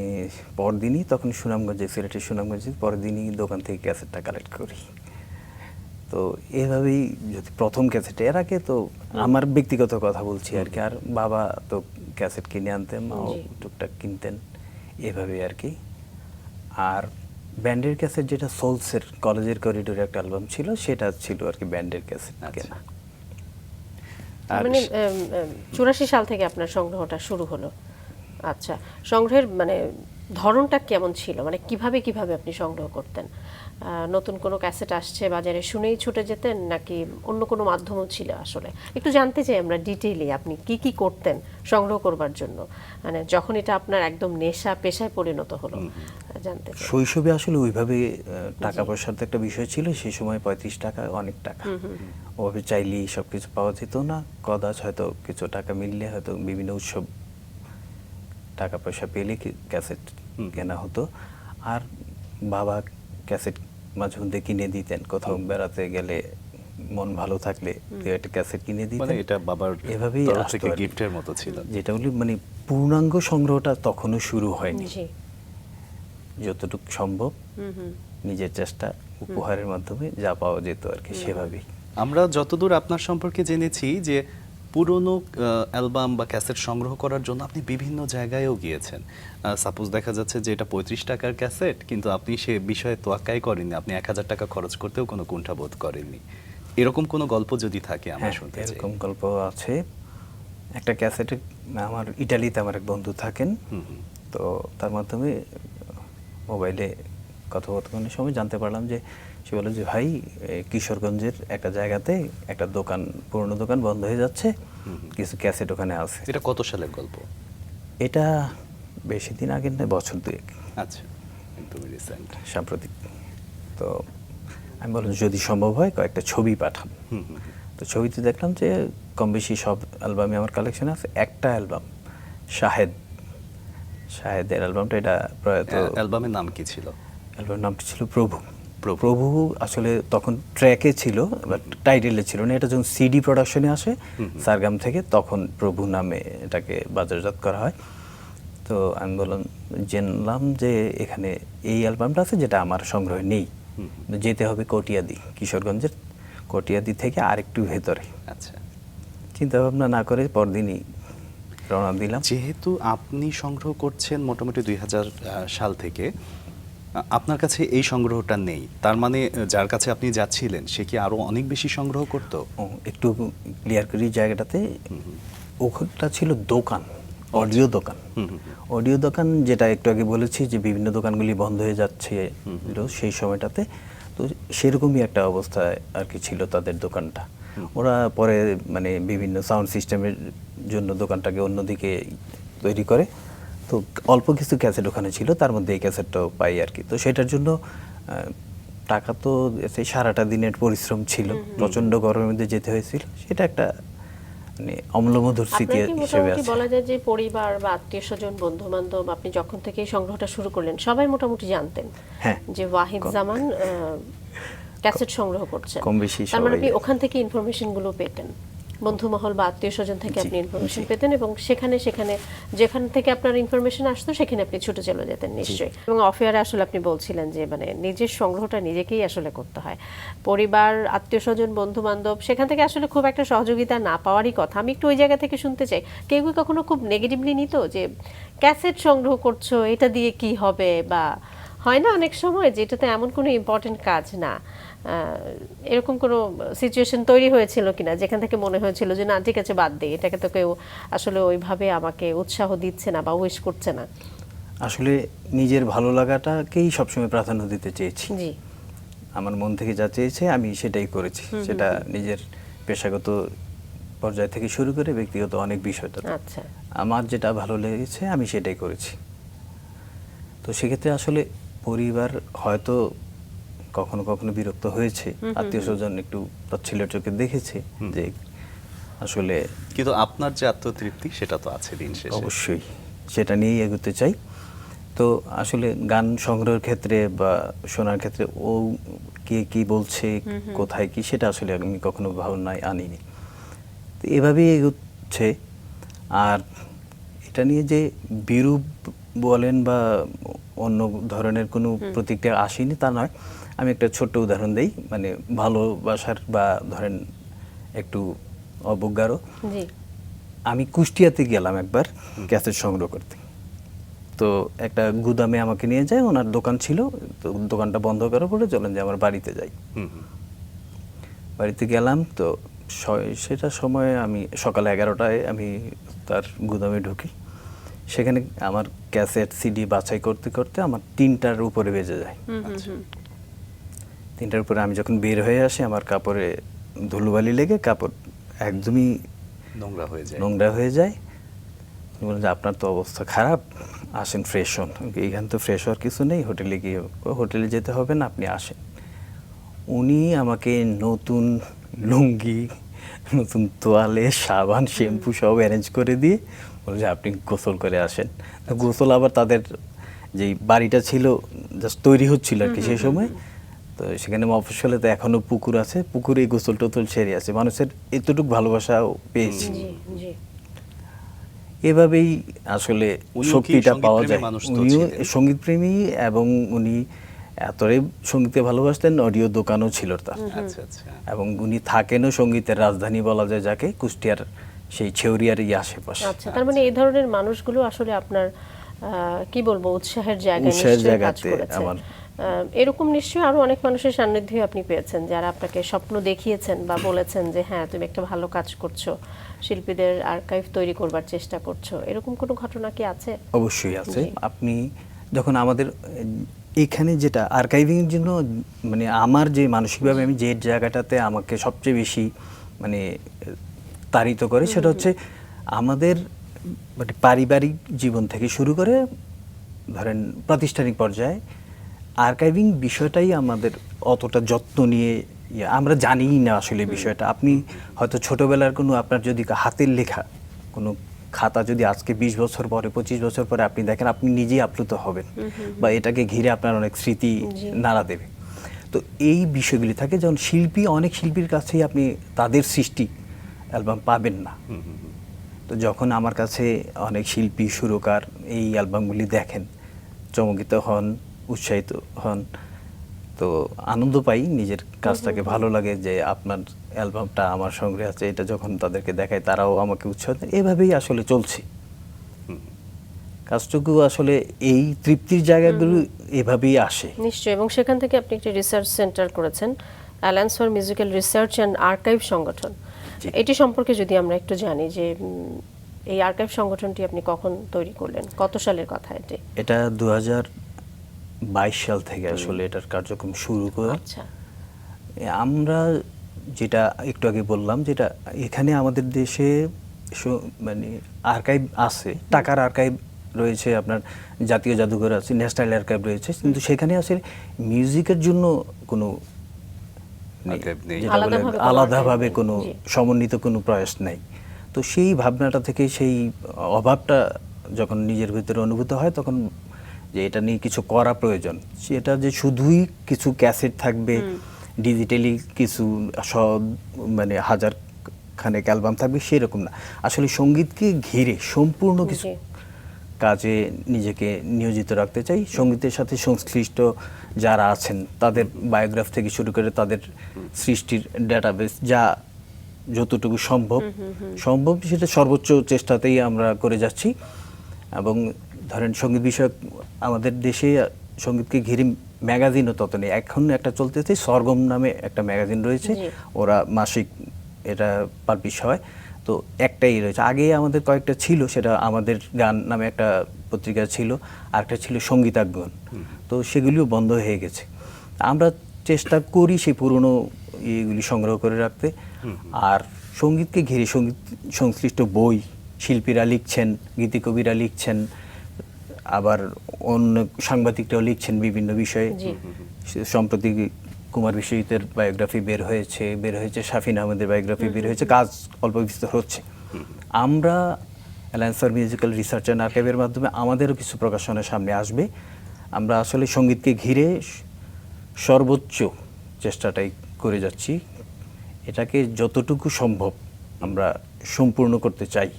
পরদিনই তখন সুনামগঞ্জে, সিলেটের সুনামগঞ্জে পরের দিনই দোকান থেকে ক্যাসেটটা কালেক্ট করি। তো এভাবেই যদি প্রথম ক্যাসেট, এর আগে তো আমার ব্যক্তিগত কথা বলছি আর কি, আর বাবা তো ক্যাসেট কিনে আনতেন, মাও জি। টুকটাক কিনতেন, এভাবেই আর কি। আর ব্যান্ডের ক্যাসেট যেটা সোলসের কলেজের করিডোরে একটা অ্যালবাম ছিল, সেটা ছিল আর কি ব্যান্ডের ক্যাসেট আচ্ছা। কেনা। আর মানে 84 সাল থেকে আপনার সংগ্রহটা শুরু হলো। আচ্ছা, সংগ্রহের মানে ধরনটা কেমন ছিল, মানে কিভাবে কিভাবে আপনি সংগ্রহ করতেন? নতুন কোনো ক্যাসেট আসছে বাজারে শুনেই ছুটে যেতেন, নাকি অন্য কোনো মাধ্যমও ছিল? আসলে একটু জানতে চাই আমরা ডিটেইলি আপনি কি কি করতেন সংগ্রহ করবার জন্য, মানে যখন এটা আপনার একদম নেশা পেশায় পরিণত হলো, জানতে চাই। শৈশবে আসলে ওইভাবে টাকা পয়সার তো একটা বিষয় ছিল, সেই সময় 35 টাকা অনেক টাকা, ওভাবে চাইলেই সব কিছু পাওয়া যেত না। কদাচ হয়তো কিছু টাকা মিললে হয়তো বিভিন্ন উৎসব টাকা পয়সা পেলে ক্যাসেট কেনা হতো। আর বাবা ক্যাসেট মাঝে মধ্যে কিনে দিতেন, কোথাও বেড়াতে গেলে মন ভালো থাকলে একটা ক্যাসেট কিনে মানে দিতেন। এটা বাবার এভাবেই তরফ আসতো থেকে আর কি। গিফটের মতো ছিল। যেটা বলি মানে পূর্ণাঙ্গ সংগ্রহটা তখনও শুরু হয়নি, জি। যতটুকু সম্ভব নিজের চেষ্টা, উপহারের মাধ্যমে যা পাওয়া যেত আর কি, সেভাবেই। আমরা যতদূর আপনার সম্পর্কে জেনেছি যে পুরনো অ্যালবাম বা ক্যাসেট সংগ্রহ করার জন্য আপনি বিভিন্ন জায়গায়ও গিয়েছেন। সাপোজ দেখা যাচ্ছে যে এটা 35 টাকার ক্যাসেট, কিন্তু আপনি সে বিষয়ে তোয়াক্কাই করেননি, আপনি 1000 টাকা খরচ করতেও কোনো কুণ্ঠাবোধ করেননি। এরকম কোনো গল্প যদি থাকে আমরা হ্যাঁ, শুনতে চাই। এরকম গল্প আছে। একটা ক্যাসেটে আমার ইটালিতে আমার এক বন্ধু থাকেন, তো তার মাধ্যমে মোবাইলে কথোপকথনের সময় জানতে পারলাম যে সে বলে যে ভাই, কিশোরগঞ্জের একটা জায়গাতে একটা দোকান, পুরনো দোকান বন্ধ হয়ে যাচ্ছে, কিছু ক্যাসেট ওখানে আছে। এটা কত সালের গল্প? এটা বেশি দিন আগের নয়, বছর দুয়েক আচ্ছা, একদমই রিসেন্ট। সাম্প্রতিক। তো আমি বললাম যদি সম্ভব হয় কয়েকটা ছবি পাঠান। তো ছবিতে দেখলাম যে কম বেশি সব অ্যালবামে আমার কালেকশন আছে। একটা অ্যালবাম শাহেদের অ্যালবামটা, এটা প্রয়াত, অ্যালবামের নাম কি ছিল? অ্যালবামের নামটি ছিল প্রভু। প্রভু আসলে তখন ট্র্যাকে ছিল, বাট টাইটেলে ছিল না। এটা যখন সিডি প্রোডাকশনে আসে সারগাম থেকে, তখন প্রভু নামে এটাকে বাজারজাত করা হয়। তো আমি বললাম, জানলাম যে এখানে এই অ্যালবামটা আছে যেটা আমার সংগ্রহে নেই, যেতে হবে কটিয়াদি, কিশোরগঞ্জের কটিয়াদি থেকে আরেকটু ভেতরে। আচ্ছা, চিন্তা ভাবনা না করে পরদিনই রওনা দিলাম। যেহেতু আপনি সংগ্রহ করছেন মোটামুটি 2000 সাল থেকে, আপনার কাছে এই সংগ্রহটা নেই, তার মানে যার কাছে আপনি যাচ্ছিলেন সে কি আরো অনেক বেশি সংগ্রহ করতো? একটু ক্লিয়ার করি জায়গাটাতে, ওখানটা ছিল দোকান, অডিও দোকান। অডিও দোকান, যেটা একটু আগে বলেছি যে বিভিন্ন দোকানগুলি বন্ধ হয়ে যাচ্ছে সেই সময়টাতে, তো সেরকমই একটা অবস্থায় আর কি ছিল তাদের দোকানটা। ওরা পরে মানে বিভিন্ন সাউন্ড সিস্টেমের জন্য দোকানটাকে অন্যদিকে তৈরি করে। তো অল্প কিছু ক্যাসেট ওখানে ছিল, তার মধ্যে এই ক্যাসেটটাও পাই আর কি। তো সেটার জন্য টাকা তো সেই সারাটা দিনের পরিশ্রম ছিল, প্রচণ্ড গরমের মধ্যে যেতে হয়েছিল, সেটা একটা মানে অম্লমধুর স্মৃতি আপনার কি হিসেবে মোটামুটি আছে। বলা যায় যে পরিবার বা আত্মীয় স্বজন, বন্ধু বান্ধব, আপনি যখন থেকে এই সংগ্রহটা শুরু করলেন সবাই মোটামুটি জানতেন হ্যাঁ, যে ওয়াহিদ জামান ক্যাসেট সংগ্রহ করছেন? কম বেশি তার মানে সবাই। আপনি ওখান থেকে ইনফরমেশন গুলো পেতেন? বন্ধুমহল বা আত্মীয় স্বজন থেকে জি, আপনি ইনফরমেশন জি। পেতেন এবং যেখান থেকে আপনার ইনফরমেশন আসতো সেখানে আপনি ছুটে চলে যেতেন নিশ্চয়ই। এবং অফেয়ারে আসলে আপনি বলছিলেন যে মানে নিজের সংগ্রহটা নিজেকেই আসলে করতে হয়। পরিবার, আত্মীয় স্বজন, বন্ধু বান্ধব সেখান থেকে আসলে খুব একটা সহযোগিতা না পাওয়ারই কথা। আমি একটু ওই জায়গা থেকে শুনতে চাই, কেউ কি কখনো খুব নেগেটিভলি নিত যে ক্যাসেট সংগ্রহ করছো, এটা দিয়ে কি হবে, বা হয় না অনেক সময় যেটাতে এমন কোনো ইম্পর্টেন্ট কাজ না, এরকম কোনো সিচুয়েশন তৈরি হয়েছিল কিনা যেখান থেকে মনে হয়েছিল যে না ঠিক আছে বাদ দিই, এটাকে তো কেউ আসলে ওইভাবে আমাকে উৎসাহ দিচ্ছে না বা উইশ করছে না? আসলে নিজের ভালো লাগাটাকেই সবসময় প্রাধান্য দিতে চেয়েছি। জি। আমার মন থেকে যা চেয়েছে আমি সেটাই করেছি। সেটা নিজের পেশাগত পর্যায় থেকে শুরু করে ব্যক্তিগত অনেক বিষয়টা, আচ্ছা। আমার যেটা ভালো লেগেছে আমি সেটাই করেছি। তো সেক্ষেত্রে আসলে পরিবার হয়তো কখনো কখনো বিরক্ত হয়েছে, আত্মীয় স্বজন একটু তাচ্ছিল্যের চোখে দেখেছে যে আসলে কিন্তু আপনার যে আত্মতৃপ্তি সেটা তো আছে দিন শেষে। অবশ্যই সেটা নিয়েই এগোতে চাই। তো আসলে গান সংগ্রহের ক্ষেত্রে বা শোনার ক্ষেত্রে ও কে কি বলছে, কোথায় কি, সেটা আসলে আমি কখনো ভাবনায় আনিনি। তো এভাবেই এগোচ্ছে। আর এটা নিয়ে যে বিরূপ বলেন বা অন্য ধরনের কোনো প্রতিক্রিয়া আসেনি তা নয়। আমি একটা ছোট্ট উদাহরণ দেই, মানে ভালোবাসার বা ধরেন একটু অবজ্ঞারও। জি। আমি কুষ্টিয়াতে গেলাম একবার ক্যাসেট সংগ্রহ করতে। তো একটা গুদামে আমাকে নিয়ে যায়, ওনার দোকান ছিল। তো দোকানটা বন্ধ করার পরে চলেন যে আমার বাড়িতে যাই। বাড়িতে গেলাম তো সেটা সময় আমি সকাল 11টায় আমি তার গুদামে ঢুকি। সেখানে আমার ক্যাসেট সিডি বাছাই করতে করতে আমার 3টার উপরে বেজে যায়। 3টার উপরে আমি যখন বের হয়ে আসি আমার কাপড়ে ধুলোবালি লেগে কাপড় একদমই নোংরা হয়ে যায়। উনি বলেন যে আপনার তো অবস্থা খারাপ, আসেন ফ্রেশ হন। এইখানে তো ফ্রেশ হওয়ার কিছু নেই, হোটেলে গিয়ে হোটেলে যেতে হবে না, আপনি আসেন। উনি আমাকে নতুন লুঙ্গি, নতুন তোয়ালে, সাবান, শ্যাম্পু সব অ্যারেঞ্জ করে দিয়ে বলে যে আপনি গোসল করে আসেন। গোসল আবার তাদের যেই বাড়িটা ছিল জাস্ট তৈরি হচ্ছিল আর কি সেই সময়। তো সেখানে মফস্বলে তো এখনো পুকুর আছে, পুকুরে গোসল টোসল সেরে আছে। মানুষের এতটুকু ভালোবাসাও পেয়েছি। জি। জি। এভাবেই আসলে উনিও কি শক্তিটা পাওয়া সঙ্গীতপ্রেমী যায়। মানুষ তো উনিও ছিলেন? সঙ্গীতপ্রেমী এবং উনি এতটাই সঙ্গীতকে ভালোবাসতেন, অডিও দোকানও ছিল তার। আচ্ছা আচ্ছা। এবং উনি থাকেনও সঙ্গীতের রাজধানী বলা যায় যাকে, কুষ্টিয়ার সেই ছেউরিয়ার আশেপাশে। আচ্ছা, তার মানে এই ধরনের মানুষগুলো আসলে আপনার কি বলবো উৎসাহের জায়গায় উৎসাহের নিশ্চয়ই কাজ জায়গাতে করেছে। আমার এরকম নিশ্চয়ই আরো অনেক মানুষের সান্নিধ্য আপনি পেয়েছেন যারা আপনাকে স্বপ্ন দেখিয়েছেন বা বলেছেন যে হ্যাঁ তুমি একটা ভালো কাজ করছো, শিল্পীদের আর্কাইভ তৈরি করবার চেষ্টা করছো, এরকম কোনো ঘটনা কি আছে? অবশ্যই আছে। জি। আপনি যখন আমাদের এখানে যেটা আর্কাইভিংয়ের জন্য, মানে আমার যে মানসিকভাবে আমি যে জায়গাটাতে আমাকে সবচেয়ে বেশি মানে তাড়িত করে সেটা হচ্ছে আমাদের মানে পারিবারিক জীবন থেকে শুরু করে ধরেন প্রাতিষ্ঠানিক পর্যায়ে আর্কাইভিং বিষয়টাই আমাদের অতটা যত্ন নিয়ে আমরা জানিই না আসলে বিষয়টা। আপনি হয়তো ছোটবেলার কোনো আপনার যদি হাতের লেখা কোনো খাতা যদি আজকে 20 বছর পরে 25 বছর পরে আপনি দেখেন, আপনি নিজেই আপ্লুত হবেন বা এটাকে ঘিরে আপনার অনেক স্মৃতি নাড়া দেবে। তো এই বিষয়গুলি থাকে, যেমন শিল্পী, অনেক শিল্পীর কাছেই আপনি তাদের সৃষ্টি অ্যালবাম পাবেন না। তো যখন আমার কাছে অনেক শিল্পী সুরকার এই অ্যালবামগুলি দেখেন, চমকিত হন, উৎসাহিত হন, তো আনন্দ পাই, নিজের কাজটাকে ভালো লাগে যে আপনার অ্যালবামটা আমার সঙ্গে আছে। এটা যখন তাদেরকে দেখায় তারাও আমাকে উৎসাহ দেয়। এভাবেই আসলে চলছে কাজটুকু। আসলে এই তৃপ্তির জায়গাগুলো এভাবেই আসে নিশ্চয়ই। এবং সেখান থেকে আপনি একটি রিসার্চ সেন্টার করেছেন, alliance for musical research and archive সংগঠন। এটি সম্পর্কে যদি আমরা একটু জানি যে এই আর্কাইভ সংগঠনটি আপনি কখন তৈরি করলেন, কত সালের কথা এটি? এটা 2022 সাল থেকে আসলে এটার কার্যক্রম শুরু করে। আচ্ছা। আমরা যেটা একটু আগে বললাম, যেটা এখানে আমাদের দেশে মানে আর্কাইভ আছে, টাকার আর্কাইভ রয়েছে, আপনার জাতীয় জাদুঘর আছে, ন্যাশনাল আর্কাইভ রয়েছে, কিন্তু সেখানে আসলে মিউজিকের জন্য কোনো Archive নেই। যেটা বলে আলাদাভাবে কোনো আলাদাভাবে archive কোনো নেই। জি। সমন্বিত কোনো প্রয়াস নেই। তো সেই ভাবনাটা থেকে সেই অভাবটা যখন নিজের ভিতরে অনুভূত হয় তখন যে এটা নিয়ে কিছু করা প্রয়োজন। সেটা যে শুধুই কিছু ক্যাসেট থাকবে, ডিজিটালি কিছু মানে হাজার খানেক অ্যালবাম থাকবে সেরকম না, আসলে সঙ্গীতকে ঘিরে সম্পূর্ণ কিছু জি। কাজে নিজেকে নিয়োজিত রাখতে চাই। সঙ্গীতের সাথে সংশ্লিষ্ট যারা আছেন তাদের বায়োগ্রাফ থেকে শুরু করে তাদের সৃষ্টির ডেটাবেস যা যতটুকু সম্ভব সেটা সর্বোচ্চ চেষ্টাতেই আমরা করে যাচ্ছি। এবং ধরেন সঙ্গীত বিষয়ক আমাদের দেশে সঙ্গীতকে ঘিরে ম্যাগাজিনও তত নেই, এখন একটা চলতেছে সরগম নামে একটা ম্যাগাজিন রয়েছে, জি। ওরা মাসিক এটা পাবলিশ হয়, তো একটাই রয়েছে। আগে আমাদের কয়েকটা ছিল, সেটা আমাদের গান নামে একটা পত্রিকা ছিল, আরেকটা ছিল সঙ্গীতাঙ্গন, তো সেগুলিও বন্ধ হয়ে গেছে। আমরা চেষ্টা করি সেই পুরনো ইয়েগুলি সংগ্রহ করে রাখতে। আর সঙ্গীতকে ঘিরে সঙ্গীত সংশ্লিষ্ট বই শিল্পীরা লিখছেন, গীতিকবিরা লিখছেন, আবার অন্য সাংবাদিকরাও লিখছেন বিভিন্ন বিষয়ে। সম্প্রতি কুমার বিশ্বজিতের বায়োগ্রাফি বের হয়েছে শাফিন আহমেদের বায়োগ্রাফি বের হয়েছে, কাজ অল্প বিস্তর হচ্ছে। আমরা alliance for musical research and আর্কাইভের মাধ্যমে আমাদেরও কিছু প্রকাশনা সামনে আসবে। আমরা আসলে সঙ্গীতকে ঘিরে সর্বোচ্চ চেষ্টাটাই করে যাচ্ছি, এটাকে যতটুকু সম্ভব আমরা সম্পূর্ণ করতে চাই।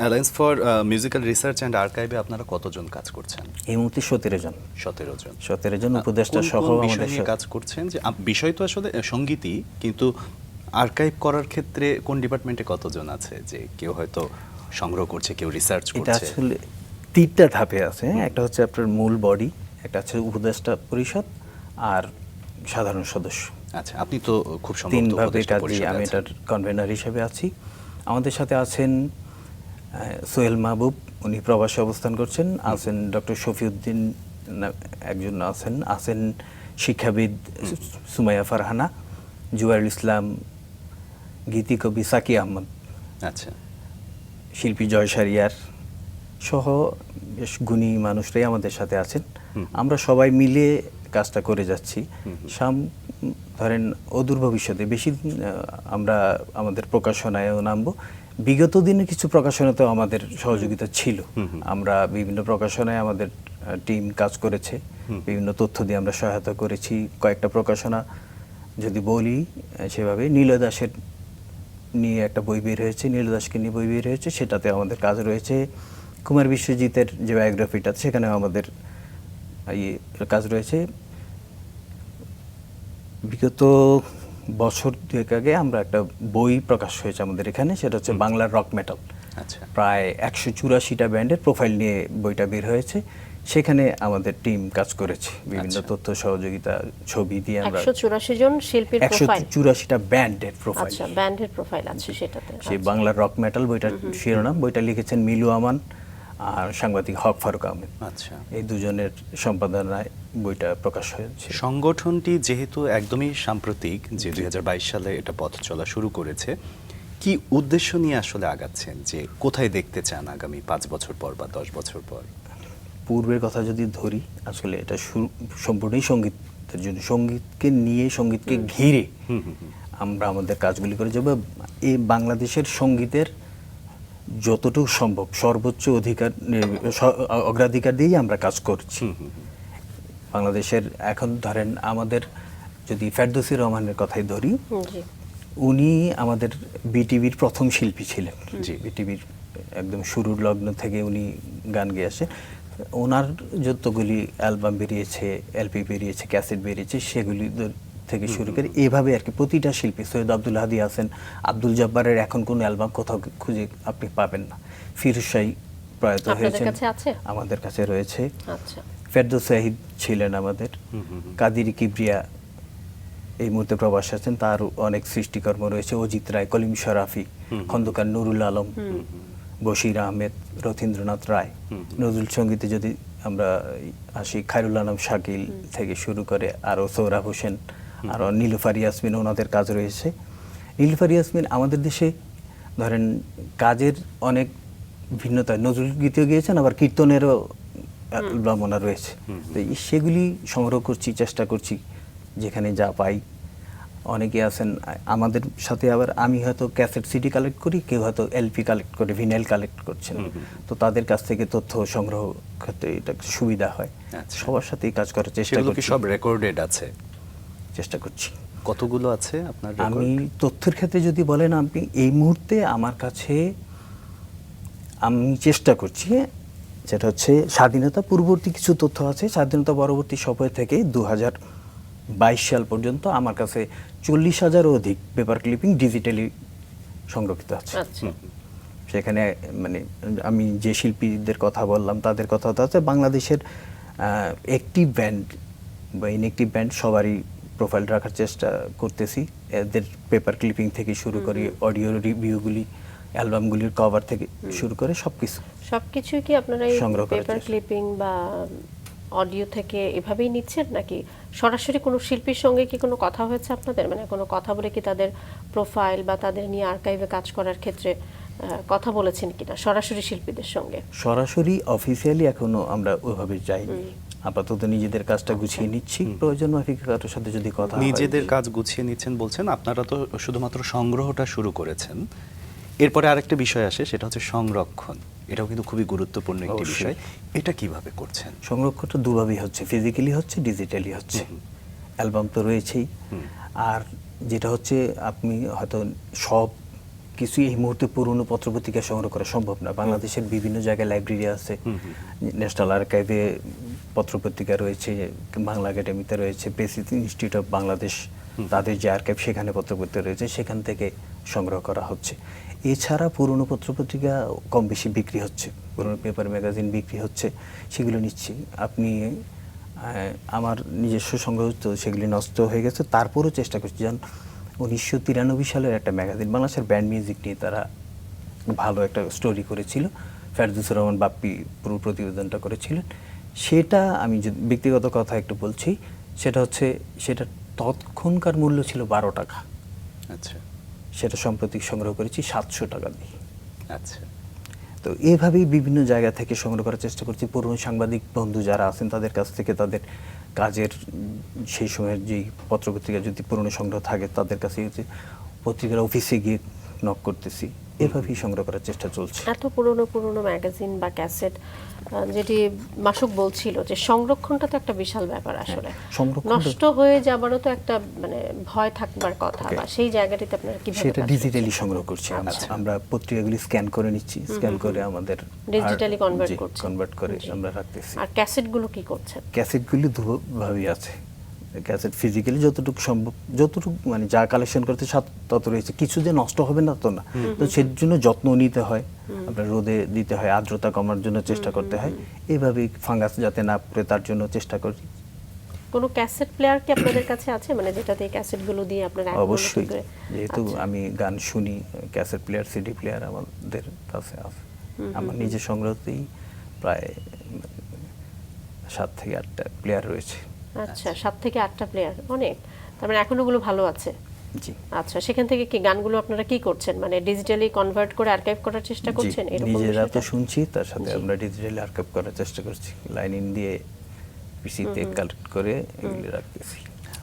Alliance for musical research and আর্কাইভে আপনারা কতজন কাজ করছেন? এই মুহূর্তে 17 জন 17 জন উপদেষ্টা কোন সহ কোন বিষয় আমাদের নিয়ে কাজ করছেন? যে বিষয় তো আসলে সঙ্গীতই, কিন্তু আর্কাইভ করার ক্ষেত্রে কোন ডিপার্টমেন্টে কতজন আছে? যে কেউ হয়তো সংগ্রহ করছে, কেউ রিসার্চ এটা করছে। আসলে 3টা ধাপে আছে। একটা হচ্ছে আপনার মূল বডি, একটা হচ্ছে উপদেষ্টা পরিষদ, আর সাধারণ সদস্য। আচ্ছা, আপনি তো খুব সম্ভবত 3 ভাবে উপদেষ্টা কাজ, পরিষদে আমি আছেন। এটার কনভেনার হিসেবে আছি। আমাদের সাথে আছেন সোহেল মাহবুব, উনি প্রবাসে অবস্থান করছেন, আছেন ডক্টর শফিউদ্দিন একজন আছেন শিক্ষাবিদ সুমাইয়া ফারহানা, জুবাইরুল ইসলাম, গীতিকবি সাকি আহমদ, আচ্ছা, শিল্পী জয় সারিয়ার সহ বেশ গুণী মানুষরাই আমাদের সাথে আছেন। আমরা সবাই মিলে কাজটা করে যাচ্ছি। ধরেন অদূর ভবিষ্যতে বেশি আমরা আমাদের প্রকাশনায়ও নামবো। বিগত দিনে কিছু প্রকাশনাতেও আমাদের সহযোগিতা ছিল, আমরা বিভিন্ন প্রকাশনায় আমাদের টিম কাজ করেছে, বিভিন্ন তথ্য দিয়ে আমরা সহায়তা করেছি। কয়েকটা প্রকাশনা যদি বলি সেভাবে, নীলয় দাসের নিয়ে একটা বই বের হয়েছে, নীলয় দাসকে নিয়ে বই বের হয়েছে, সেটাতে আমাদের কাজ রয়েছে। কুমার বিশ্বজিতের যে বায়োগ্রাফিটা সেখানেও আমাদের কাজ রয়েছে। বিগত বছর 2 আগে আমরা একটা বই প্রকাশ হয়েছে আমাদের এখানে, সেটা হচ্ছে বাংলার রক মেটাল। আচ্ছা, প্রায় 184টা ব্যান্ডের প্রোফাইল নিয়ে বইটা বের হয়েছে, সেখানে আমাদের টিম কাজ করেছে, বিভিন্ন তথ্য সহযোগিতা ছবি দিয়ে আমরা 184 জন শিল্পীর প্রোফাইল, 184টা ব্যান্ডের প্রোফাইল। আচ্ছা, ব্যান্ডের প্রোফাইল আছে সেটাতে। সেই বাংলার রক মেটাল বইটার শিরোনাম, বইটা লিখেছেন মিলু আমান আর সাংবাদিক হক ফারুক আহমেদ। আচ্ছা, এই দুজনের সম্পাদনায় বইটা প্রকাশ হয়েছে। সংগঠনটি যেহেতু একদমই সাম্প্রতিক, যে 2022 সালে এটা পথ চলা শুরু করেছে, কি উদ্দেশ্য নিয়ে আসলে আগাচ্ছেন? যে কোথায় দেখতে চান আগামী 5 বছর পর বা 10 বছর পর? পূর্বের কথা যদি ধরি, আসলে এটা সম্পূর্ণই সঙ্গীতের জন্য, সঙ্গীতকে নিয়ে, সঙ্গীতকে ঘিরে আমরা আমাদের কাজগুলি করে যাব। এই বাংলাদেশের সঙ্গীতের যতটুকু সম্ভব সর্বোচ্চ অগ্রাধিকার দিয়েই আমরা কাজ করছি। বাংলাদেশের এখন ধরেন আমাদের যদি ফেরদৌসী রহমানের কথাই ধরি, জি, উনি আমাদের বিটিভির প্রথম শিল্পী ছিলেন। বিটিভির একদম শুরুর লগ্ন থেকে উনি গান গেয়ে আসে। ওনার যতগুলি অ্যালবাম বেরিয়েছে, এলপি বেরিয়েছে, ক্যাসেট বেরিয়েছে, সেগুলি থেকে শুরু করে এভাবে আর কি প্রতিটা শিল্পী, সৈয়দ আব্দুল হাদি আছেন, আব্দুল জব্বারের এখন কোনো অ্যালবাম কোথাও খুঁজে আপনি পাবেন না। ফিরোজ শাহী প্রয়াত হয়েছেন, আমাদের কাছে রয়েছে। আচ্ছা, ফেরদৌস শাহিদ ছিলেন আমাদের, কাদির কিবরিয়া এই মুহূর্তে প্রবাস আছেন, তার অনেক সৃষ্টিকর্ম রয়েছে। অজিত রায়, কলিম শরাফি, খন্দকার নুরুল আলম, বশির আহমেদ, রথীন্দ্রনাথ রায়। নজরুল সঙ্গীতে যদি আমরা আসি, খায়রুল আলম শাকিল থেকে শুরু করে আরও সোহরাব হোসেন, আরও নীলুফার ইয়াসমিন, ওনাদের কাজ রয়েছে। নীলুফার ইয়াসমিন আমাদের দেশে ধরেন কাজের অনেক ভিন্নতা, নজরুল গীতিও গিয়েছেন, আবার কীর্তনেরও অ্যালবাম ওনার রয়েছে। তো সেগুলি সংগ্রহ করছি, চেষ্টা করছি যেখানে যা পাই। অনেকে আছেন আমাদের সাথে, আবার আমি হয়তো ক্যাসেট সিডি কালেক্ট করি, কেউ হয়তো এলপি কালেক্ট করে, ভিনাইল কালেক্ট করছেন, তো তাদের কাছ থেকে তথ্য সংগ্রহ করতে এটা সুবিধা হয়। সবার সাথেই কাজ করার চেষ্টা করছি। সব রেকর্ডেড আছে? চেষ্টা করছি। কতগুলো আছে আপনার রেকর্ড? আমি তথ্যের ক্ষেত্রে যদি বলেন, আপনি এই মুহূর্তে আমার কাছে আমি চেষ্টা করছি, যেটা হচ্ছে স্বাধীনতা পূর্ববর্তী কিছু তথ্য আছে, স্বাধীনতা পরবর্তী সময় থেকে 2022 সাল পর্যন্ত আমার কাছে 40,000-এরও অধিক পেপার ক্লিপিং ডিজিটালি সংরক্ষিত আছে। আচ্ছা, সেখানে মানে আমি যে শিল্পীদের কথা বললাম তাদের কথা আছে, বাংলাদেশের অ্যাক্টিভ ব্যান্ড বা ইনঅ্যাক্টিভ ব্যান্ড সবারই প্রোফাইল রাখার চেষ্টা করতেছি। এদের পেপার ক্লিপিং থেকে শুরু করে অডিও রিভিউগুলি, অ্যালবামগুলির কভার থেকে শুরু করে সবকিছু সবকিছুই কি আপনারা এই সংগ্রহ করার পেপার চেষ্টা। ক্লিপিং বা অডিও থেকে এভাবেই নিচ্ছেন, নাকি সরাসরি কোনো শিল্পীর সঙ্গে কি কোনো কথা হয়েছে আপনাদের? মানে কোনো কথা বলে কি তাদের প্রোফাইল বা তাদের নিয়ে আর্কাইভে কাজ করার ক্ষেত্রে কথা বলেছেন কিনা সরাসরি শিল্পীদের সঙ্গে? সরাসরি অফিসিয়ালি এখনো আমরা ওইভাবে যাইনি। আপাতত নিজেদের কাজটা গুছিয়ে নিচ্ছি, প্রয়োজন মাফিক কারোর সাথে যদি কথা হয়। নিজেদের কাজ গুছিয়ে নিচ্ছেন বলছেন, আপনারা তো শুধুমাত্র সংগ্রহটা শুরু করেছেন। এরপরে আরেকটা বিষয় আসে, সেটা হচ্ছে সংরক্ষণ। এটাও কিন্তু খুবই গুরুত্বপূর্ণ একটি অবশ্যই। বিষয়। এটা কিভাবে করছেন? সংরক্ষণটা দুভাবেই হচ্ছে, ফিজিক্যালি হচ্ছে, ডিজিটালি হচ্ছে। অ্যালবাম তো রয়েছেই, আর যেটা হচ্ছে আপনি হয়তো সব কিছু এই মুহূর্তে পুরনো পত্রপত্রিকা সংগ্রহ করা সম্ভব না। বাংলাদেশের বিভিন্ন জায়গায় লাইব্রেরি আছে, ন্যাশনাল আর্কাইভে পত্রপত্রিকা রয়েছে, বাংলা একাডেমিতে রয়েছে, প্রেসিড ইনস্টিটিউট অফ বাংলাদেশ তাদের যে আর্কাইভ সেখানে পত্রপত্রিকা রয়েছে, সেখান থেকে সংগ্রহ করা হচ্ছে। এছাড়া পুরনো পত্রপত্রিকা কম বেশি বিক্রি হচ্ছে, পুরনো পেপার ম্যাগাজিন বিক্রি হচ্ছে, সেগুলো নিচ্ছি। আপনি আমার নিজস্ব সংগ্রহ তো সেগুলি নষ্ট হয়ে গেছে, তারপরেও চেষ্টা করছি। যেমন 1993 সালের একটা ম্যাগাজিন, বাংলাদেশের ব্যান্ড মিউজিক নিয়ে তারা ভালো একটা স্টোরি করেছিল, ফেরদৌসুর রহমান বাপ্পি পুরো প্রতিবেদনটা করেছিলেন। সেটা আমি যদি ব্যক্তিগত কথা একটু বলছি, সেটা হচ্ছে সেটা তৎক্ষণকার মূল্য ছিল 12 টাকা। আচ্ছা সেটা সম্প্রতি সংগ্রহ করেছি 700 টাকা দিয়ে। আচ্ছা। তো এইভাবেই বিভিন্ন জায়গা থেকে সংগ্রহ করার চেষ্টা করছি। পুরনো সাংবাদিক বন্ধু যারা আছেন তাদের কাছ থেকে তাদের কাজের সেই সময়ের যেই পত্রপত্রিকা যদি পুরনো সংগ্রহ থাকে তাদের কাছে হচ্ছে পত্রিকার অফিসে গিয়ে নক করতেছি। এভাবেই সংগ্রহ করার চেষ্টা চলছে। এত পুরনো পুরনো ম্যাগাজিন বা ক্যাসেট, যেটি মাসুক বলছিল যে সংরক্ষণটা তো একটা বিশাল ব্যাপার আসলে। সংরক্ষণ নষ্ট হয়ে যাবারও তো একটা মানে ভয় থাকবার কথা, Okay. বা সেই জায়গাটিতে আপনারা কিভাবে সেটা কাজ ডিজিটালি করছেন? সংগ্রহ করছি আমরা। আচ্ছা। আমরা পত্রিকাগুলি স্ক্যান করে নিচ্ছি, স্ক্যান করে আমাদের Digitally convert করছেন। কনভার্ট করে জি। আমরা রাখতেছি। আর ক্যাসেটগুলো কি করছেন? ক্যাসেটগুলি দুভাবেই আছে। ক্যাসেট ফিজিক্যালি যতটুকু সম্ভব, যতটুকু মানে যা কালেকশন করতে তত রয়েছে, কিছু যে নষ্ট হবে না তো না, তো সেই জন্য যত্ন নিতে হয়, আপনার রোদে দিতে হয়, আর্দ্রতা কমার জন্য চেষ্টা করতে হয়, এইভাবেই ফাঙ্গাস যাতে না পড়ে তার জন্য চেষ্টা করি। কোনো ক্যাসেট প্লেয়ার কি আপনাদের কাছে আছে, মানে যেটাতে এই ক্যাসেটগুলো দিয়ে আপনারা এখন নতুন অবশ্যই, করে? যেহেতু আচ্ছা। আমি গান শুনি, ক্যাসেট প্লেয়ার, সিডি প্লেয়ার আমাদের কাছে আছে। আমার নিজের সংগ্রহতেই প্রায় 7 থেকে 8টা প্লেয়ার রয়েছে। আচ্ছা, 7 থেকে 8টা প্লেয়ার, অনেক। তার মানে এখন ওগুলো ভালো আছে। জি আচ্ছা, সেখান থেকে কি গানগুলো আপনারা কি করছেন, মানে ডিজিটালি কনভার্ট করে আর্কাইভ করার চেষ্টা জি, করছেন? এরকম নিজেরা তো বিষয়টা? শুনছি, তার সাথে জি। আমরা ডিজিটালি আর্কাইভ করার চেষ্টা করছি, লাইন ইন দিয়ে পিসিতে কালেক্ট করে এগুলি রাখতেছি।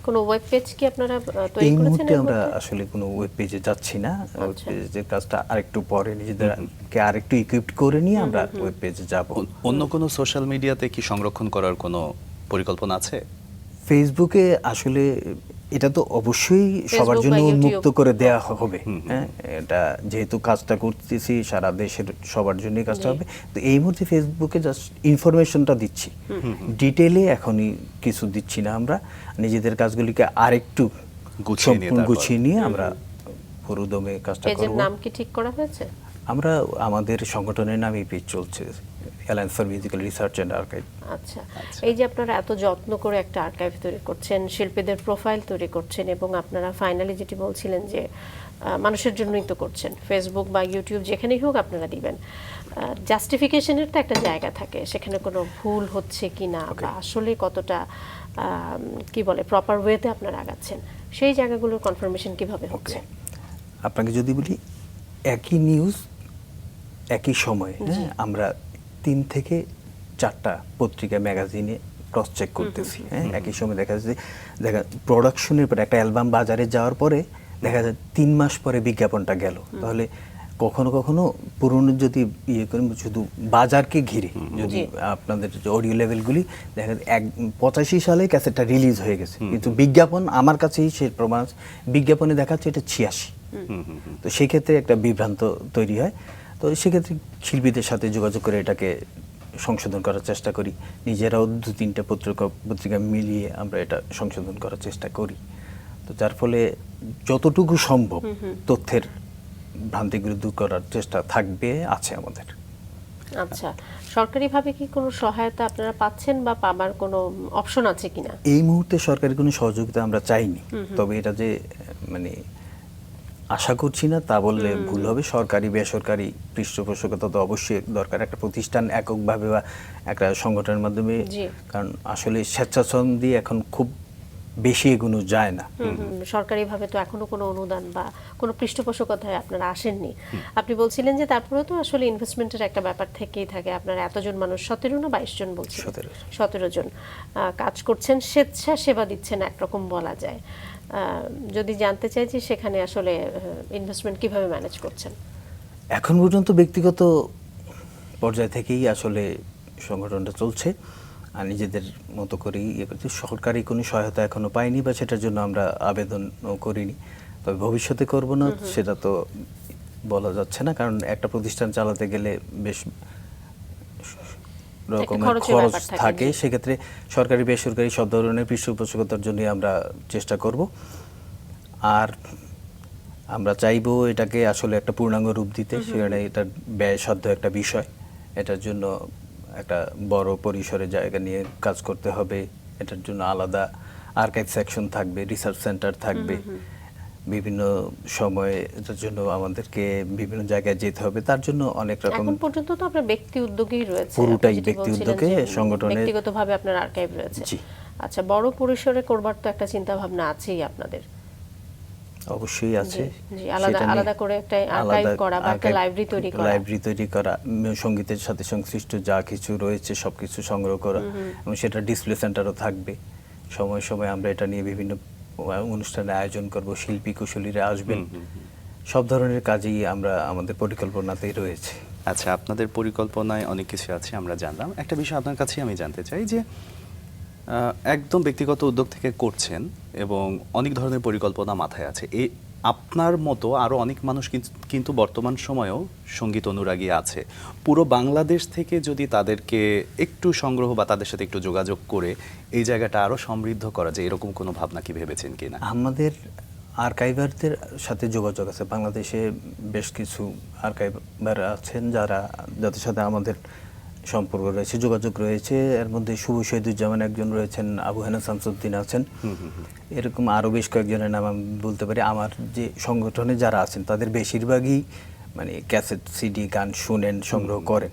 কোনো ওয়েব পেজ কি আপনারা তৈরি এই করেছেন? মুহূর্তে এর আমরা মধ্যে? আসলে কোনো ওয়েব পেজে যাচ্ছি না। ওয়েব আচ্ছা। পেজের কাজটা আরেকটু পরে নিজেদেরকে আরেকটু ইকুইপড করে নিয়ে আমরা ওয়েব পেজে যাব। অন্য কোনো সোশ্যাল মিডিয়াতে কি সংরক্ষণ করার কোনো পরিকল্পনা আছে? ফেসবুকে আসলে এটা তো অবশ্যই সবার ফেসবুক জন্য বা উন্মুক্ত ইউটিউব। করে দেয়া হবে। হ্যাঁ, এটা যেহেতু কাজটা করতেছি সারা দেশের সবার জন্যই কাজটা জি। হবে, তো এই মুহূর্তে ফেসবুকে জাস্ট ইনফরমেশনটা দিচ্ছি, ডিটেলে এখনই কিছু দিচ্ছি না। আমরা নিজেদের কাজগুলিকে আরেকটু গুছিয়ে নিয়ে তারপর। গুছিয়ে নিয়ে আমরা পুরো দমে কাজটা পেজের করব। নাম কি ঠিক করা হয়েছে? আমরা আমাদের সংগঠনের নামেই পেজ চলছে, alliance for musical research and archive. আচ্ছা, এই যে আপনারা এত যত্ন করে একটা আর্কাইভ তৈরি করছেন, শিল্পীদের প্রোফাইল তৈরি করছেন, এবং আপনারা ফাইনালি যেটি বলছিলেন যে মানুষের জন্যই তো করছেন, ফেসবুক বা ইউটিউব যেখানেই হোক আপনারা দিবেন, জাস্টিফিকেশনের তো একটা জায়গা থাকে, সেখানে কোনো ভুল হচ্ছে কি না, বা আসলে কতটা কি বলে প্রপার ওয়েতে আপনারা আগাচ্ছেন, সেই জায়গাগুলোর কনফার্মেশন কিভাবে হচ্ছে? আপনাকে যদি বলি, একই নিউজ একই সময়ে, হ্যাঁ, আমরা 3 থেকে 4টা পত্রিকা ম্যাগাজিনে ক্রস চেক করতেছি। হ্যাঁ, একই সময় দেখা যাচ্ছে প্রোডাকশনের পর একটা অ্যালবাম বাজারে যাওয়ার পরে দেখা যায় 3 মাস পরে বিজ্ঞাপনটা গেল, তাহলে কখনো কখনো পুরনো যদি ইয়ে করেন শুধু বাজারকে ঘিরে যদি আপনাদের অডিও লেভেলগুলি দেখা যায় 85 সালে ক্যাসেটটা রিলিজ হয়ে গেছে, কিন্তু বিজ্ঞাপন আমার কাছেই সে প্রমাণ আছে, বিজ্ঞাপনে দেখাচ্ছে এটা 86। তো সেক্ষেত্রে একটা বিভ্রান্ত তৈরি হয়। তো সেক্ষেত্রে শিল্পীদের সাথে যোগাযোগ করে এটাকে সংশোধন করার চেষ্টা করি, নিজেরাও 2-3টা পত্রিকা মিলিয়ে আমরা এটা সংশোধন করার চেষ্টা করি। তো যার ফলে যতটুকু সম্ভব তথ্যের ভ্রান্তিগুলো দূর করার চেষ্টা থাকবে আছে আমাদের। আচ্ছা, সরকারিভাবে কি কোনো সহায়তা আপনারা পাচ্ছেন বা পাবার কোনো অপশন আছে কিনা? এই মুহূর্তে সরকারি কোনো সহযোগিতা আমরা চাইনি, তবে এটা যে মানে আশা করছি না তা বললে ভুল হবে। সরকারি বেসরকারি পৃষ্ঠপোষকতা তো অবশ্যই দরকার, একটা প্রতিষ্ঠান এককভাবে বা একটা সংগঠনের মাধ্যমে, কারণ আসলে স্বেচ্ছাসেবী এখন খুব বেশি এগুলো যায় না। সরকারিভাবে তো এখনো কোনো অনুদান বা কোনো পৃষ্ঠপোষকতায় আপনারা আসেননি। আপনি বলছিলেন যে তারপরে তো আসলে ইনভেস্টমেন্টের একটা ব্যাপার থেকেই থাকে। আপনারা এতজন মানুষ, 17 না 22 জন বলছেন, 17 জন কাজ করছেন, স্বেচ্ছাসেবা দিচ্ছেন একরকম বলা যায়। যদি জানতে চাই যে সেখানে আসলে ইনভেস্টমেন্ট কিভাবে ম্যানেজ করছেন? এখন পর্যন্ত ব্যক্তিগত পর্যায় থেকেই আসলে সংগঠনটা চলছে, আর নিজেদের মতো করেই ইয়ে করছি। সরকারি কোনো সহায়তা এখনো পাইনি বা সেটার জন্য আমরা আবেদনও করিনি, তবে ভবিষ্যতে করব না সেটা তো বলা যাচ্ছে না, কারণ একটা প্রতিষ্ঠান চালাতে গেলে বেশ রকমের খরচ থাকে। সেক্ষেত্রে সরকারি বেসরকারি সব ধরনের পৃষ্ঠপোষকতার জন্য আমরা চেষ্টা করব। আর আমরা চাইবো এটাকে আসলে একটা পূর্ণাঙ্গ রূপ দিতে, সেখানে এটা ব্যয়সাধ্য একটা বিষয়, এটার জন্য একটা বড় পরিসরে জায়গা নিয়ে কাজ করতে হবে। এটার জন্য আলাদা আর্কাইভ সেকশন থাকবে, রিসার্চ সেন্টার থাকবে, বিভিন্ন সময়ে এটার জন্য আমাদেরকে বিভিন্ন জায়গায় যেতে হবে। তার জন্য অনেক রকম, এখন পর্যন্ত তো আপনার ব্যক্তি উদ্যোগেই রয়েছে, পুরোটাই ব্যক্তি উদ্যোগে সংগঠনের, ব্যক্তিগতভাবে আপনার আর্কাইভ রয়েছে। আচ্ছা, বড় পরিসরে করবার তো একটা চিন্তা ভাবনা আছেই আপনাদের? অবশ্যই আছে। আলাদা করে একটা আর্কাইভ করা বা একটা লাইব্রেরি তৈরি করা, সঙ্গীতের সাথে সংশ্লিষ্ট যা কিছু রয়েছে সবকিছু সংগ্রহ করা, এবং সেটা ডিসপ্লে সেন্টারও থাকবে। সময় সময় আমরা এটা নিয়ে বিভিন্ন অনুষ্ঠানের আয়োজন করব, শিল্পী কুশলীরা আসবেন, সব ধরনের কাজই আমরা আমাদের পরিকল্পনাতেই রয়েছে। আচ্ছা, আপনাদের পরিকল্পনায় অনেক কিছু আছে আমরা জানলাম। একটা বিষয় আপনার কাছে আমি জানতে চাই যে একদম ব্যক্তিগত উদ্যোগ থেকে করছেন এবং অনেক ধরনের পরিকল্পনা মাথায় আছে, এই আপনার মতো আরও অনেক মানুষ কিন্তু বর্তমান সময়েও সঙ্গীত অনুরাগী আছে। পুরো বাংলাদেশ থেকে যদি তাদেরকে একটু সংগ্রহ বা তাদের সাথে একটু যোগাযোগ করে এই জায়গাটা আরও সমৃদ্ধ করা যায়, এরকম কোনো ভাবনা কি ভেবেছেন কিনা? আমাদের আর্কাইভারদের সাথে যোগাযোগ আছে, বাংলাদেশে বেশ কিছু আর্কাইভার আছেন যাদের সাথে আমাদের সম্পর্ক রয়েছে, যোগাযোগ রয়েছে। এর মধ্যে শুভ শহীদুজ্জামান একজন রয়েছেন, আবু হেনা শামসুদ্দিন আছেন, এরকম আরও বেশ কয়েকজনের নাম আমি বলতে পারি। আমার যে সংগঠনে যারা আছেন তাদের বেশিরভাগই মানে ক্যাসেট সিডি গান শুনেন, সংগ্রহ করেন।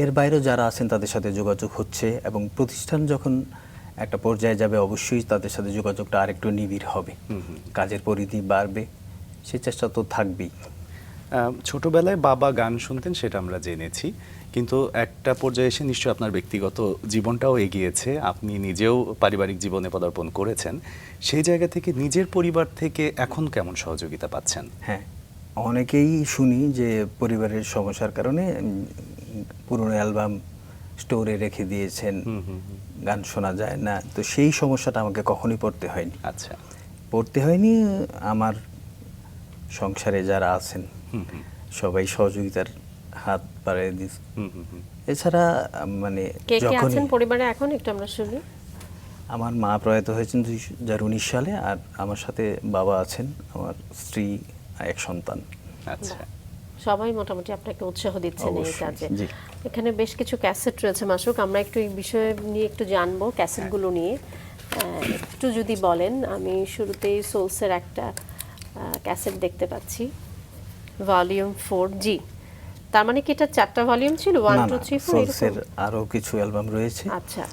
এর বাইরেও যারা আছেন তাদের সাথে যোগাযোগ হচ্ছে, এবং প্রতিষ্ঠান যখন একটা পর্যায়ে যাবে অবশ্যই তাদের সাথে যোগাযোগটা আরেকটু নিবিড় হবে, কাজের পরিধি বাড়বে, সে চেষ্টা তো থাকবেই। ছোটবেলায় বাবা গান শুনতেন সেটা আমরা জেনেছি, কিন্তু একটা পর্যায়ে এসে নিশ্চয়ই আপনার ব্যক্তিগত জীবনটাও এগিয়েছে, আপনি নিজেও পারিবারিক জীবনে পদার্পণ করেছেন। সেই জায়গা থেকে নিজের পরিবার থেকে এখন কেমন সহযোগিতা পাচ্ছেন? হ্যাঁ, অনেকেই শুনি যে পরিবারের সমস্যার কারণে পুরনো অ্যালবাম স্টোরে রেখে দিয়েছেন, গান শোনা যায় না। তো সেই সমস্যাটা আমাকে কখনোই পড়তে হয়নি। আচ্ছা, পড়তে হয়নি। আমার সংসারে যারা আছেন সবাই সহযোগিতার হাত বাড়িয়ে দিয়েছে। এছাড়া মানে যখন পরিবারে এখন একটু আমরা শুনি, আমার মা প্রয়াত হয়েছেন 2019 সালে, আর আমার সাথে বাবা আছেন, আমার স্ত্রী, এক সন্তান। আচ্ছা, সবাই মোটামুটি আপনাকে উৎসাহ দিচ্ছেন এই কাজে। এখানে বেশ কিছু ক্যাসেট রয়েছে মাসুক, আমরা একটু এই বিষয়ে নিয়ে একটু জানবো, ক্যাসেটগুলো নিয়ে একটু যদি বলেন। আমি শুরুতেই সোলসের একটা ক্যাসেট দেখতে পাচ্ছি, ভলিউম 4G। তার মানে কি এটা 4টা ভলিউম ছিল? 1 2 3 4 সোলসের আরো কিছু অ্যালবাম রয়েছে। আচ্ছা,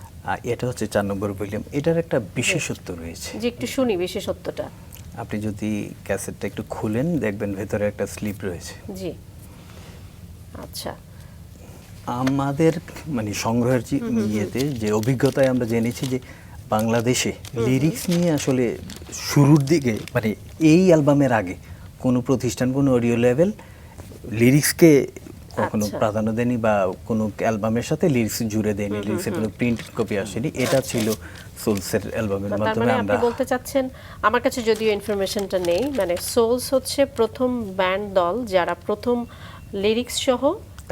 এটা হচ্ছে 4 নম্বর ভলিউম। এটার একটা বিশেষত্ব রয়েছে, যে একটু শুনি বিশেষত্বটা। আপনি যদি ক্যাসেটটা একটু খুলেন দেখবেন ভেতরে একটা স্লিপ রয়েছে। জি, আচ্ছা। আমাদের মানে সংগ্রহের ইয়েতে যে অভিজ্ঞতায় আমরা জেনেছি যে বাংলাদেশে লিরিক্স নিয়ে আসলে শুরুর দিকে মানে এই অ্যালবামের আগে কোনো প্রতিষ্ঠান, কোনো অডিও লেভেল লিরিক্সকে কখনো আচ্ছা। প্রাধান্য দেয়নি বা কোনো অ্যালবামের সাথে লিরিক্স জুড়ে দেয়নি, লিরিক্সের কোনো প্রিন্ট কপি আসেনি। এটা ছিল সোলসের অ্যালবামের তার মাধ্যমে মানে আপনি আমরা বলতে চাচ্ছেন, আমার কাছে যদিও ইনফরমেশনটা নেই, মানে সোলস হচ্ছে প্রথম ব্যান্ড দল যারা প্রথম লিরিক্স সহ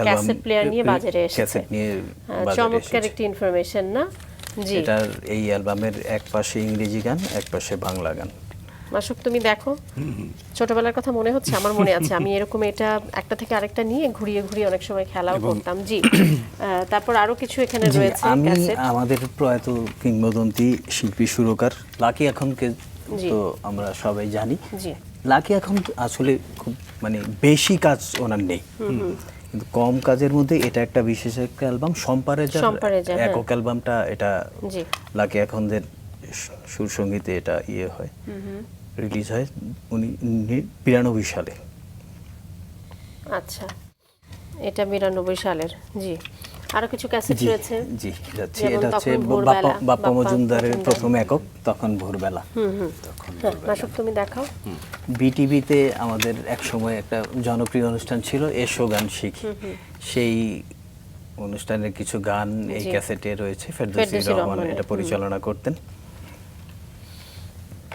ক্যাসেট প্লেয়ার নিয়ে বাজারে এসেছে। ক্যাসেট নিয়ে হ্যাঁ, বাজারে চমৎকার এসেছে। একটি ইনফরমেশন না? জি। এটার এই অ্যালবামের এক পাশে ইংরেজি গান, এক পাশে বাংলা গান। মাসুক তুমি দেখো, ছোটবেলার কথা মনে হচ্ছে? আমার মনে আছে আমি এরকম এটা একটা থেকে আরেকটা নিয়ে ঘুরিয়ে ঘুরিয়ে অনেক সময় খেলাও করতাম। জি। তারপর আরো কিছু এখানে জি, রয়েছে আমি ক্যাসেট। আমাদের প্রয়াত কিংবদন্তি শিল্পী সুরকার লাকি এখনকে জি। তো আমরা সবাই জানি। জি। লাকি এখন আসলে খুব মানে বেশি কাজ ওনার নেই, কিন্তু কম কাজের মধ্যে এটা একটা বিশেষ একটা অ্যালবাম। সম্পারেজার সম্পারেজার, হ্যাঁ। একক অ্যালবামটা, এটা জি। লাকি এখনদের সুর সঙ্গীতে এটা হয়, রিলিজ হয় 92 সালে। আচ্ছা, এটা 92 সালের। জি। আরো কিছু ক্যাসেট জি রয়েছে। জি যাচ্ছি। যেমন এটা হচ্ছে তখন ভোরবেলা, বাপ্পা মজুমদারের মজুমদার। প্রথম একক, তখন ভোরবেলা। হ্যাঁ, মাসুক তুমি দেখাও। বিটিভিতে আমাদের এক সময় একটা জনপ্রিয় অনুষ্ঠান ছিল, এসো গান শিখি। সেই অনুষ্ঠানের কিছু গান এই জি। ক্যাসেটে রয়েছে। ফেরদৌসী ফেরদৌসী রহমান রহমানের। এটা পরিচালনা করতেন।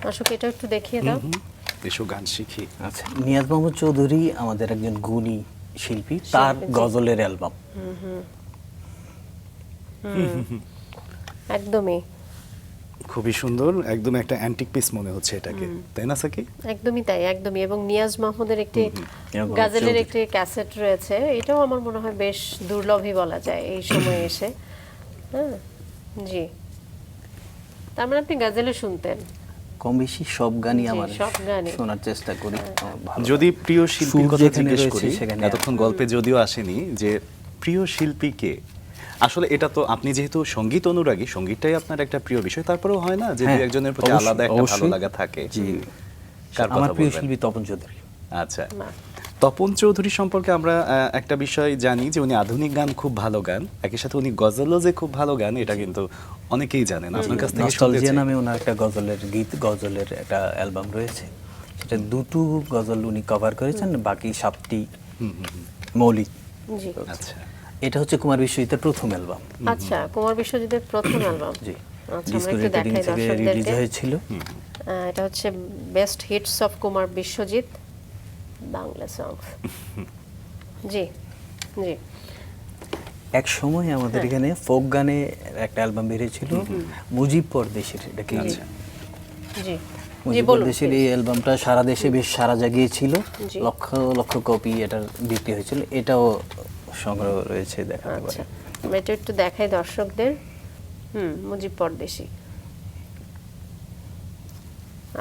মাসুক এটা একটু দেখিয়ে দাও। এসো গান শিখি। আচ্ছা, নিয়াজ মোহাম্মদ চৌধুরী আমাদের একজন গুণী শিল্পী, তার জি। গজলের অ্যালবাম। একদমই খুবই সুন্দর, একদম একটা অ্যান্টিক পিস মনে হচ্ছে এটাকে, তাই না সাকি? একদমই তাই, একদমই। এবং নিয়াজ মাহমুদের একটি নিয়াজ মোহাম্মদ গাজলের চৌধুরী। একটি ক্যাসেট রয়েছে, এটাও আমার মনে হয় বেশ দুর্লভই বলা যায় এই সময়ে এসে। হ্যাঁ, জি। তার মানে আপনি গাজলে শুনতেন? কম বেশি সব গানই জি, আমার সব গানই। শোনার চেষ্টা করি। আমার ভালো যদি লাগে। প্রিয় শিল্পীর সুর কথা যেখানে জিজ্ঞেস রয়েছে করি, সেখানে এতক্ষণ গল্পে যদিও আসেনি যে প্রিয় শিল্পীকে, আসলে এটা তো আপনি যেহেতু সঙ্গীত অনুরাগী, সঙ্গীতটাই আপনার একটা প্রিয় বিষয়, তারপরেও হয় না যে দুই হ্যাঁ, একজনের প্রতি অবশ্যই, আলাদা একটা ভালো অবশ্যই। লাগা থাকে? জি, কার আমার কথা প্রিয় বলবেন? শিল্পী তপন চৌধুরী। আচ্ছা, বাহ। তপন চৌধুরী সম্পর্কে আমরা একটা বিষয় জানি যে উনি আধুনিক গান খুব ভালো গান, একই সাথে উনি গজলও যে খুব ভালো গান, এটা কিন্তু অনেকেই জানেন। আপনার কাছ থেকে শুনতে নস্টালজিয়া চাই। নামে ওনার একটা গজলের একটা অ্যালবাম রয়েছে, সেটা দুটো গজল উনি কভার করেছেন, বাকি 7টি মৌলিক। জি। আচ্ছা, এটা হচ্ছে কুমার বিশ্বজিতের প্রথম অ্যালবাম। আচ্ছা, কুমার বিশ্বজিতের প্রথম অ্যালবাম। জি, আচ্ছা, ডিসকো আমরা একটু রেকর্ডিং দেখাই থেকে রিলিজ দর্শকদেরকে। হয়েছিল। এটা হচ্ছে best hits of Kumar Biswajit Bangla songs. জি। জি। এক সময় আমাদের হ্যাঁ। এখানে ফোক গানে একটা অ্যালবাম বেরিয়েছিল, মুজিব পরদেশের। এটা কি জি। জি। জি, মুজিব বলুন পরদেশের please। এই অ্যালবামটা সারা দেশে বেশ সারা জাগিয়েছিল, জি। লক্ষ লক্ষ কপি এটার বিক্রি হয়েছিল। এটাও সংগ্রহ রয়েছে, দেখাতে পারে। আচ্ছা, আমরা এটা একটু দেখাই দর্শকদের। মুজিব পরদেশী।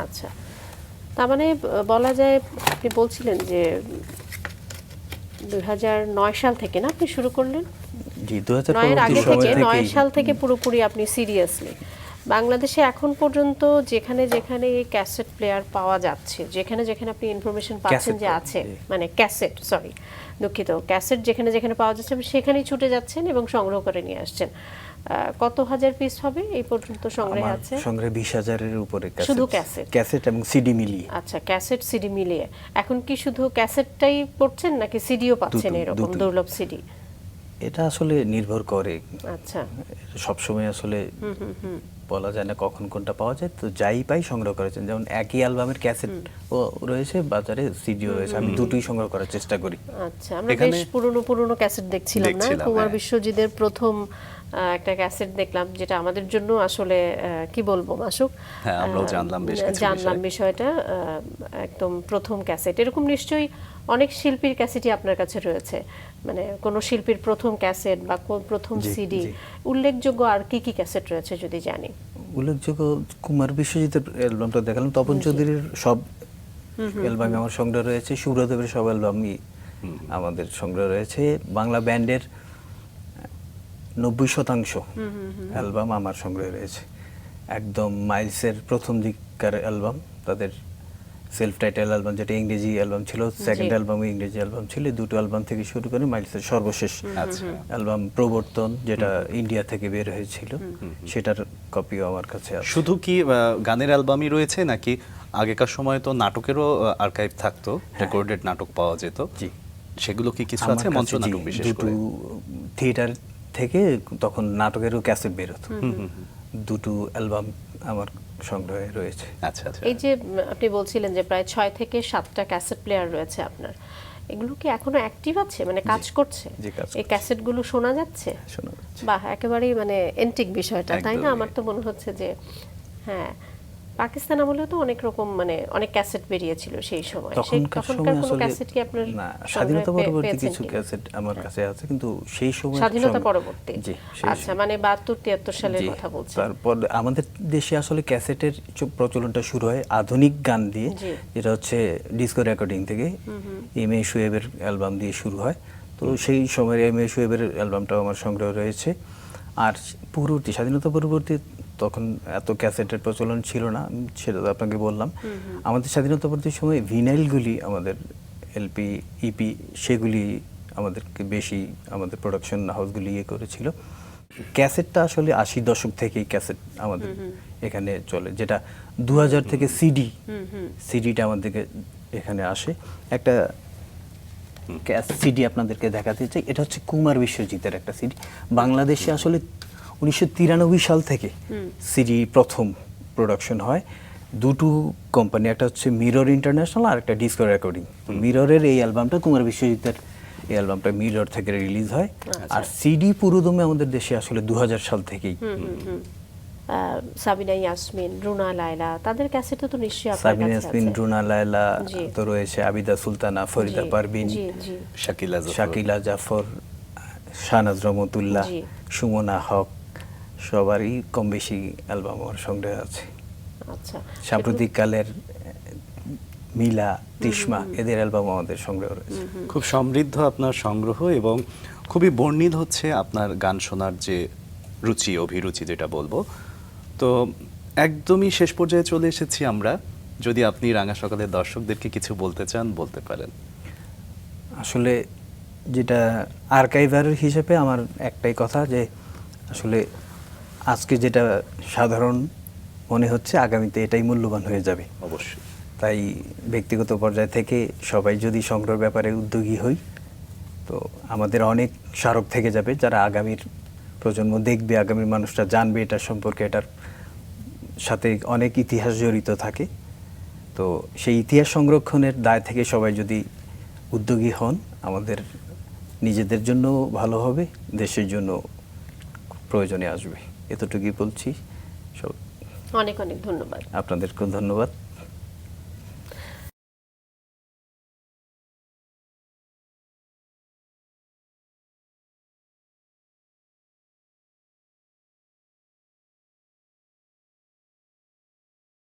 আচ্ছা, তার মানে বলা যায়, আপনি বলছিলেন যে 2009 সাল থেকে না আপনি শুরু করলেন? জি, 2000 নয়ের আগে পরবর্তী সময় থেকে, 9 থেকেই সাল থেকে পুরোপুরি আপনি সিরিয়াসলি বাংলাদেশে এখন পর্যন্ত যেখানে যেখানে এই ক্যাসেট প্লেয়ার পাওয়া যাচ্ছে, যেখানে যেখানে আপনি ইনফরমেশন পাচ্ছেন যে ক্যাসেট, আছে, জি। মানে ক্যাসেট, সরি দুঃখিত, ক্যাসেট যেখানে যেখানে পাওয়া যাচ্ছে আপনি সেখানেই ছুটে যাচ্ছেন এবং সংগ্রহ করে নিয়ে আসছেন। কত হাজার পিস হবে এই পর্যন্ত সংগ্রহে আমার আছে? সংগ্রহে 20,000-এর উপরে শুধু ক্যাসেট? ক্যাসেট এবং সিডি মিলিয়ে। আচ্ছা, ক্যাসেট সিডি মিলিয়ে। এখন কি শুধু ক্যাসেটটাই পড়ছেন নাকি সিডিও পাচ্ছেন এরকম দুটোই। দুর্লভ সিডি? এটা আসলে নির্ভর করে, আচ্ছা। সবসময় আসলে বলা যায় না কখন কোনটা পাওয়া যায়, তো যাই পাই সংগ্রহ করেছেন। যেমন একই অ্যালবামের ক্যাসেট ও রয়েছে বাজারে, সিডিও রয়েছে, আমি দুটোই সংগ্রহ করার চেষ্টা করি। আচ্ছা, আমরা এখানে- বেশ পুরনো ক্যাসেট দেখছিলাম না? দেখছিলাম, কুমার হ্যাঁ। বিশ্বজিতের প্রথম একটা ক্যাসেট দেখলাম, যেটা আমাদের জন্য আসলে কি বলবো মাসুক, হ্যাঁ, আমরাও জানলাম বেশ কিছু জানলাম বিষয়। বিষয়টা। একদম প্রথম ক্যাসেট, এরকম নিশ্চয়ই অনেক শিল্পীর ক্যাসেটই আপনার কাছে রয়েছে, মানে কোন শিল্পীর প্রথম ক্যাসেট বা প্রথম জি, সিডি। জি। উল্লেখযোগ্য আর কি কি ক্যাসেট রয়েছে যদি জানি? উল্লেখযোগ্য কুমার বিশ্বজিতের অ্যালবামটা দেখালাম, তপন চৌধুরীর সব অ্যালবাম আমার সংগ্রহ রয়েছে, সুব্রতদেবের সব অ্যালবামই আমাদের সংগ্রহ রয়েছে। বাংলা ব্যান্ডের 90% অ্যালবাম আমার সংগ্রহে রয়েছে। একদম মাইলসের প্রথম দিককার অ্যালবাম, তাদের সেলফ টাইটেল অ্যালবাম, যেটা ইংরেজি অ্যালবাম ছিল, সেকেন্ড অ্যালবামও ইংরেজি অ্যালবাম ছিল। দুটো অ্যালবাম থেকে শুরু করে মাইলসের সর্বশেষ আচ্ছা। অ্যালবাম প্রবর্তন, যেটা ইন্ডিয়া থেকে বের হয়েছিল, সেটার কপিও আমার কাছে আছে। শুধু কি গানের অ্যালবামই রয়েছে নাকি আগেকার সময় তো নাটকেরও আর্কাইভ থাকতো, রেকর্ডেড নাটক পাওয়া যেত? জি, সেগুলো কি কিছু আমার আছে কাছে মঞ্চনাটক জি, বিশেষ দুটো করে? থিয়েটার থেকে তখন নাটকেরও ক্যাসেট বেরোতো, দুটো অ্যালবাম আমার সংগ্রহে রয়েছে। আচ্ছা আচ্ছা। এই যে আপনি বলছিলেন যে প্রায় 6 থেকে 7টা ক্যাসেট প্লেয়ার রয়েছে আপনার, এগুলো কি এখনো অ্যাক্টিভ আছে, মানে কাজ করছে? জি, কাজ এই ক্যাসেটগুলো শোনা যাচ্ছে? শোনা যাচ্ছে। বাহ, একেবারেই মানে এন্টিক বিষয়টা, তাই না? একদমই। আমার তো মনে হচ্ছে যে হ্যাঁ, পাকিস্তান আমলেও তো অনেক রকম মানে অনেক ক্যাসেট বেরিয়েছিল সেই সময়। তখনকার সময় কোনো আসলে ক্যাসেট কি আপনার না, সংগ্রহে স্বাধীনতা পরবর্তী পেয়েছেন কিছু কিনা? ক্যাসেট আমার কাছে আছে, কিন্তু সেই সময় স্বাধীনতা পরবর্তী, জি, সেই আচ্ছা, মানে 72-73 সালের জি, কথা বলছেন। তারপর আমাদের দেশে আসলে ক্যাসেটের প্রচলনটা শুরু হয় আধুনিক গান দিয়ে, জি। যেটা হচ্ছে ডিস্কো রেকর্ডিং থেকে। এম এ শোয়েবের অ্যালবাম দিয়ে শুরু হয়। তো সেই সময়ের এম এ শোয়েবের অ্যালবামটাও আমার সংগ্রহ রয়েছে। আর পরবর্তী স্বাধীনতা পরবর্তী তখন এত ক্যাসেটের প্রচলন ছিল না, সেটা তো আপনাকে বললাম। আমাদের স্বাধীনতা পরবর্তী সময় ভিনাইলগুলি, আমাদের এলপি ইপি, সেগুলি আমাদেরকে বেশি, আমাদের প্রোডাকশন হাউসগুলি ইয়ে করেছিল। ক্যাসেটটা আসলে 80 দশক থেকেই ক্যাসেট আমাদের এখানে চলে, যেটা 2000 থেকে সিডিটা আমাদেরকে এখানে আসে। একটা সিডি আপনাদেরকে দেখাতে চাই, এটা হচ্ছে কুমার বিশ্বজিতের একটা সিডি। বাংলাদেশে আসলে 1993 সাল থেকে সিডি প্রথম প্রোডাকশন হয়। দুটো কোম্পানি, একটা হচ্ছে মিরর ইন্টারন্যাশনাল আর একটা ডিস্কো রেকর্ডিং। মিররের এই অ্যালবামটা, কুমার বিশ্বজিতের এই অ্যালবামটা মিরর থেকে রিলিজ হয়। আর সিডি পুরোদমে আমাদের দেশে আসলে 2000 সাল থেকেই। সাবিনা ইয়াসমিন, রুনা লায়লা, তাদের ক্যাসেটও তো নিশ্চয়ই আপনার সাবিনা কাছে ইয়াসমিন, আছে। রুনা লায়লা জি। তো রয়েছে, আবিদা সুলতানা, ফরিদা জি, পারভিন, জি, জি। শাকিলা জাফর। শাকিলা জাফর, শাহনাজ রহমতুল্লাহ, জি। সুমনা হক, সবারই কম বেশি অ্যালবাম আমার সংগ্রহে আছে। আচ্ছা, সাম্প্রতিককালের মিলা, তিশমা, এদের অ্যালবাম আমাদের সংগ্রহ রয়েছে। খুব সমৃদ্ধ আপনার সংগ্রহ, এবং খুবই বর্ণিল হচ্ছে আপনার গান শোনার যে রুচি, অভিরুচি যেটা বলবো। তো একদমই শেষ পর্যায়ে চলে এসেছি আমরা। যদি আপনি রাঙা সকালের দর্শকদেরকে কিছু বলতে চান, বলতে পারেন। আসলে যেটা আর্কাইভার হিসেবে আমার একটাই কথা, যে আসলে আজকে যেটা সাধারণ মনে হচ্ছে, আগামীতে এটাই মূল্যবান হয়ে যাবে। অবশ্যই। তাই ব্যক্তিগত পর্যায় থেকে সবাই যদি সংগ্রহের ব্যাপারে উদ্যোগী হই, তো আমাদের অনেক স্মারক থেকে যাবে, যারা আগামীর প্রজন্ম দেখবে, আগামীর মানুষরা জানবে এটার সম্পর্কে। এটার সাথে অনেক ইতিহাস জড়িত থাকে। তো সেই ইতিহাস সংরক্ষণের দায় থেকে সবাই যদি উদ্যোগী হন, আমাদের নিজেদের জন্য ভালো হবে, দেশের জন্য প্রয়োজনে আসবে। এতটুকুই বলছি। সব অনেক অনেক ধন্যবাদ। আপনাদেরকেও ধন্যবাদ।